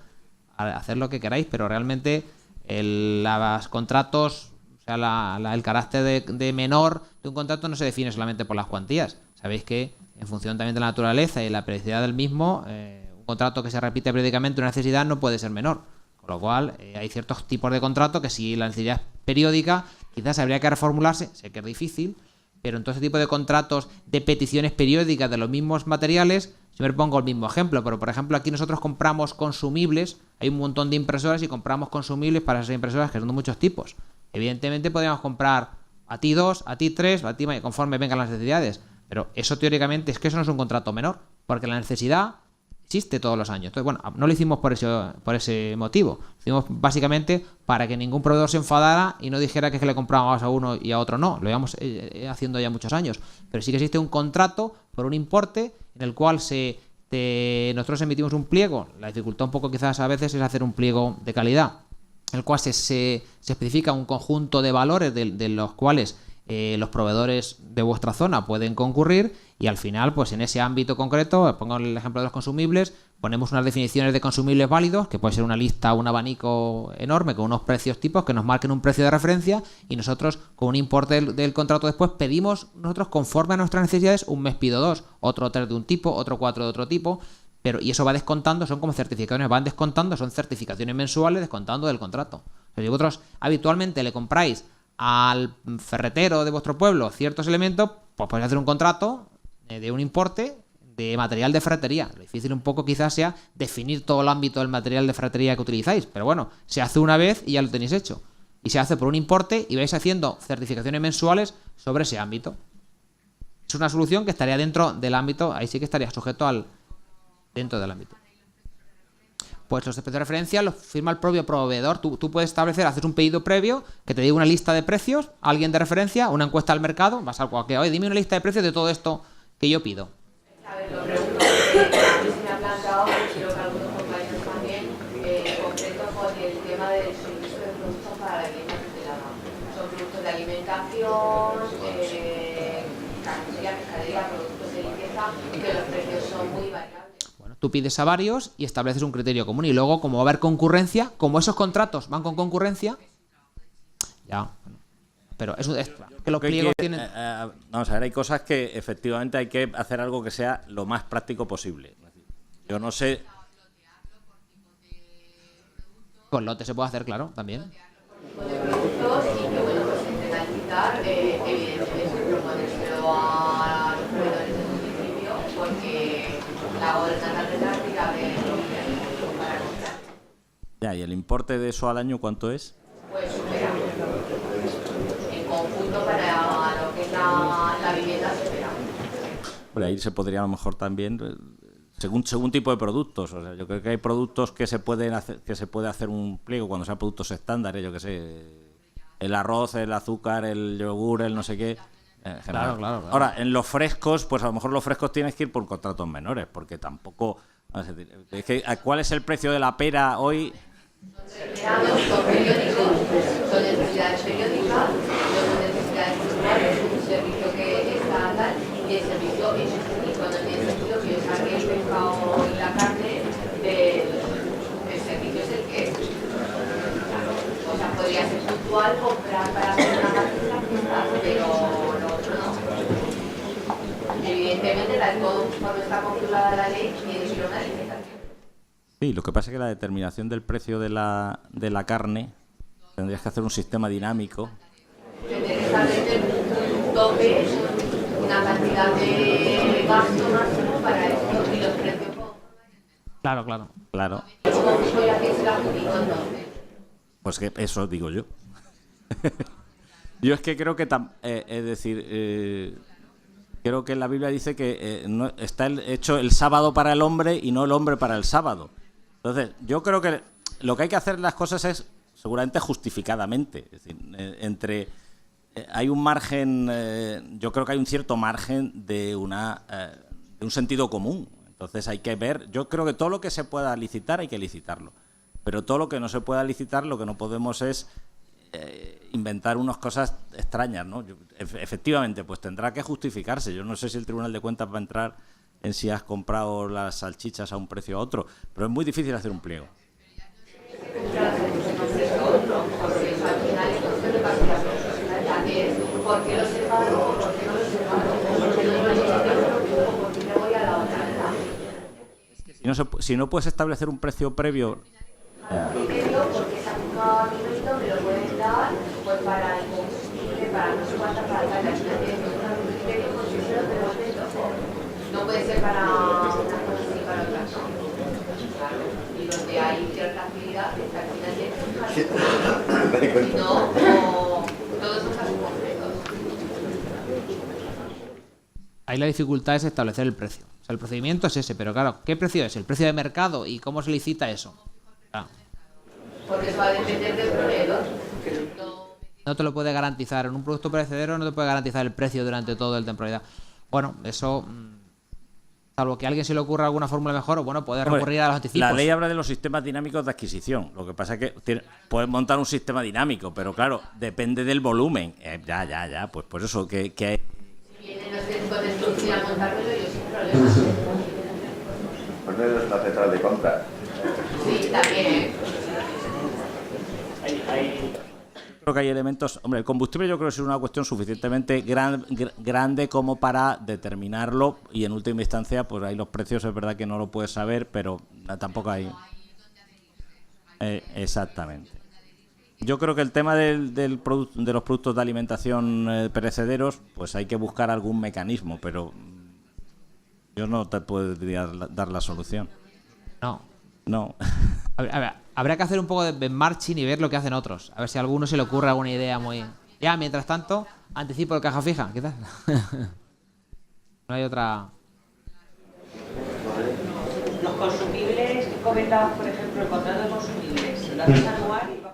Speaker 2: a hacer lo que queráis, pero realmente los contratos, o sea, el carácter de menor de un contrato no se define solamente por las cuantías. Sabéis que en función también de la naturaleza y la periodicidad del mismo, un contrato que se repite periódicamente, una necesidad no puede ser menor. Con lo cual, hay ciertos tipos de contratos que si la necesidad es periódica, quizás habría que reformularse, sé que es difícil, pero en todo ese tipo de contratos de peticiones periódicas de los mismos materiales, siempre pongo el mismo ejemplo, pero por ejemplo aquí nosotros compramos consumibles, hay un montón de impresoras y compramos consumibles para esas impresoras que son de muchos tipos. Evidentemente podríamos comprar a ti 2, a ti 3, a ti conforme vengan las necesidades, pero eso teóricamente es que eso no es un contrato menor, porque la necesidad existe todos los años. Entonces, bueno, no lo hicimos por ese motivo. Lo hicimos básicamente para que ningún proveedor se enfadara y no dijera que es que le comprábamos a uno y a otro no. Lo íbamos haciendo ya muchos años. Pero sí que existe un contrato por un importe en el cual nosotros emitimos un pliego. La dificultad un poco quizás a veces es hacer un pliego de calidad, en el cual se especifica un conjunto de valores de los cuales los proveedores de vuestra zona pueden concurrir, y al final, pues en ese ámbito concreto, pongo el ejemplo de los consumibles, ponemos unas definiciones de consumibles válidos, que puede ser una lista, un abanico enorme con unos precios tipos que nos marquen un precio de referencia, y nosotros con un importe del contrato después pedimos nosotros conforme a nuestras necesidades. Un mes pido 2, otro 3 de un tipo, otro 4 de otro tipo, y eso va descontando, son como certificaciones, van descontando, son certificaciones mensuales descontando del contrato. Si vosotros habitualmente le compráis al ferretero de vuestro pueblo ciertos elementos, pues podéis hacer un contrato de un importe de material de ferretería. Lo difícil un poco quizás sea definir todo el ámbito del material de ferretería que utilizáis, pero bueno, se hace una vez y ya lo tenéis hecho. Y se hace por un importe y vais haciendo certificaciones mensuales sobre ese ámbito. Es una solución que estaría dentro del ámbito, ahí sí que estaría sujeto dentro del ámbito. Pues los precios de referencia los firma el propio proveedor. Tú puedes hacer un pedido previo que te diga una lista de precios, alguien de referencia, una encuesta al mercado, vas a cualquier, oye, dime una lista de precios de todo esto que yo pido.
Speaker 3: A ver, lo pregunto porque a mí se me ha planteado, creo que algunos compañeros también, concreto con el tema del suministro de productos para la vivienda tutelada. Son productos de alimentación, carnicería, pescadería, productos de limpieza, que los precios son muy variables.
Speaker 2: Tú pides a varios y estableces un criterio común, y luego, como va a haber concurrencia, como esos contratos van con concurrencia, ya. pero es que los
Speaker 1: Creo
Speaker 2: pliegos
Speaker 1: que,
Speaker 2: tienen...
Speaker 1: vamos a ver, hay cosas que efectivamente hay que hacer algo que sea lo más práctico posible. Yo no sé...
Speaker 2: Con lote se puede hacer, claro, también.
Speaker 3: De productos y que bueno, pues intentar quitar evidentemente proponérselo a los proveedores del municipio porque la ordenanza práctica de lo que hay para comprar
Speaker 1: Ya, ¿y el importe de eso al año cuánto es?
Speaker 3: pues supera en conjunto para lo que es la vivienda supera.
Speaker 1: Por ahí se podría a lo mejor también según tipo de productos. O sea, yo creo que hay productos que se pueden hacer, que se puede hacer un pliego cuando sean productos estándares, yo que sé, el arroz, el azúcar, el yogur, el no sé qué.
Speaker 2: Claro.
Speaker 1: Ahora, en los frescos, pues a lo mejor los frescos tienes que ir por contratos menores, porque tampoco... Es que, ¿cuál es el precio de la pera hoy?
Speaker 3: Son periódicos, son necesidades periódicas, no son necesidades puntuales, es un servicio que está tal y el servicio es, y cuando tiene sentido que yo saque el pescado y la carne, el servicio es el que es. O sea, podría ser puntual comprar para hacer una parte de las fiestas, pero lo otro no. Evidentemente, cuando está configurada la ley, tiene que ir a una limitación.
Speaker 1: Sí, lo que pasa es que la determinación del precio de la carne tendrías que hacer un sistema dinámico.
Speaker 3: Tendría que establecer un tope, una cantidad de gasto máximo para esto y los precios.
Speaker 1: Claro.
Speaker 3: ¿Cómo voy a hacer la justicia entonces?
Speaker 1: Pues que eso digo yo. Yo es que creo que, es decir, creo que la Biblia dice que no, está hecho el sábado para el hombre y no el hombre para el sábado. Entonces, yo creo que lo que hay que hacer en las cosas es seguramente justificadamente. Es decir, hay un margen, yo creo que hay un cierto margen de un sentido común. Entonces hay que ver, yo creo que todo lo que se pueda licitar hay que licitarlo. Pero todo lo que no se pueda licitar, lo que no podemos es inventar unas cosas extrañas, ¿no? Efectivamente, pues tendrá que justificarse. Yo no sé si el Tribunal de Cuentas va a entrar en si has comprado las salchichas a un precio a otro, pero es muy difícil hacer un pliego.
Speaker 3: ¿Por qué lo separo? ¿Por qué no lo separo? ¿Por qué no lo separo? ¿Por qué me voy a la otra?
Speaker 1: Si no puedes establecer un precio previo...
Speaker 3: Criterio porque esa minuto me lo pueden dar pues para el combustible, para no sé cuántas para tal, al final tienes que buscar un criterio porque si no te vuelves loco. No puede ser para una cosa y para otra no. Claro. Y donde hay cierta actividad, al final tienes que buscar. Si no, todos son casos concretos.
Speaker 2: Ahí la dificultad es establecer el precio. O sea, el procedimiento es ese, pero claro, ¿qué precio es? ¿El precio de mercado? ¿Y cómo se licita eso?
Speaker 3: Porque eso va a depender del proveedor.
Speaker 2: No te lo puede garantizar. En un producto perecedero no te puede garantizar el precio durante todo el temporalidad. Bueno, eso, salvo que a alguien se le ocurra alguna fórmula mejor, o bueno, puede recurrir a los anticipos.
Speaker 1: La ley habla de los sistemas dinámicos de adquisición. Lo que pasa es que puedes montar un sistema dinámico, pero claro, depende del volumen. Ya. Pues por eso que
Speaker 3: Si vienen los técnicos de instrucción a montármelo, yo sin problema.
Speaker 6: Ponerlos en la central de compra.
Speaker 3: Sí, también.
Speaker 1: creo que hay elementos... Hombre, el combustible yo creo que es una cuestión suficientemente grande como para determinarlo, y en última instancia, pues ahí los precios es verdad que no lo puedes saber, pero tampoco hay... exactamente. Yo creo que el tema de los productos de alimentación perecederos, pues hay que buscar algún mecanismo, pero yo no te podría dar la solución. No.
Speaker 2: A ver, habrá que hacer un poco de benchmarking y ver lo que hacen otros. A ver si a alguno se le ocurre alguna idea muy... Ya, mientras tanto, anticipo el caja fija. ¿Qué tal? No hay otra...
Speaker 5: Los consumibles que comentabas, por ejemplo, el contrato de consumibles, lo haces anual y...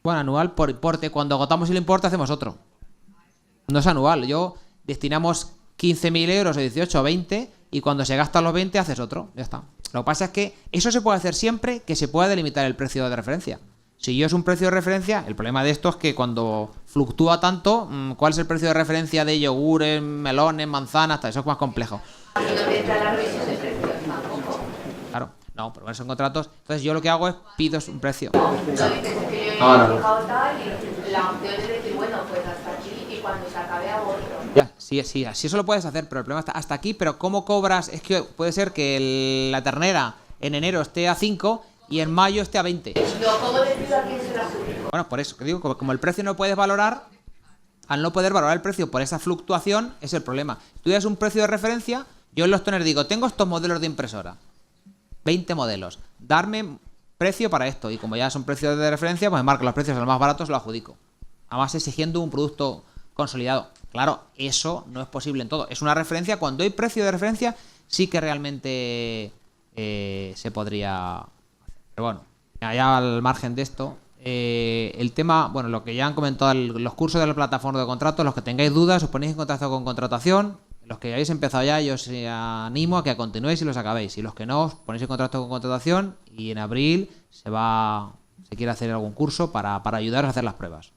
Speaker 2: Bueno, anual por importe. Cuando agotamos el importe hacemos otro. No es anual. Destinamos 15.000 euros o 18 o 20 y cuando se gastan los 20 haces otro. Ya está. Lo que pasa es que eso se puede hacer siempre que se pueda delimitar el precio de referencia. Si yo es un precio de referencia, el problema de esto es que cuando fluctúa tanto, ¿cuál es el precio de referencia de yogures, melones, manzanas? Eso es más complejo.
Speaker 3: No te entra la revisión de precios tampoco.
Speaker 2: Claro, no, pero son contratos. Entonces yo lo que hago es pido un precio.
Speaker 3: No dices que yo he fijado tal y la opción es decir, bueno, pues hasta aquí y cuando se acabe hago otro.
Speaker 2: Ya, sí, eso lo puedes hacer, pero el problema está hasta aquí, pero ¿cómo cobras? Es que puede ser que la ternera en enero esté a 5 y en mayo esté a 20.
Speaker 3: No, ¿cómo decido a quién se la adjudico?
Speaker 2: Bueno, por eso, que digo, como el precio no puedes valorar, al no poder valorar el precio por esa fluctuación, es el problema. Tú das un precio de referencia, yo en los toners digo, tengo estos modelos de impresora, 20 modelos, darme precio para esto, y como ya son precios de referencia, pues me marco los precios a los más baratos, lo adjudico. Además exigiendo un producto consolidado. Claro, eso no es posible en todo. Es una referencia, cuando hay precio de referencia, sí que realmente se podría hacer. Pero bueno, ya al margen de esto, el tema, bueno, lo que ya han comentado los cursos de la plataforma de contratos, los que tengáis dudas, os ponéis en contacto con contratación. Los que habéis empezado ya, yo os animo a que continuéis y los acabéis. Y los que no, os ponéis en contacto con contratación y en abril se quiere hacer algún curso para ayudaros a hacer las pruebas.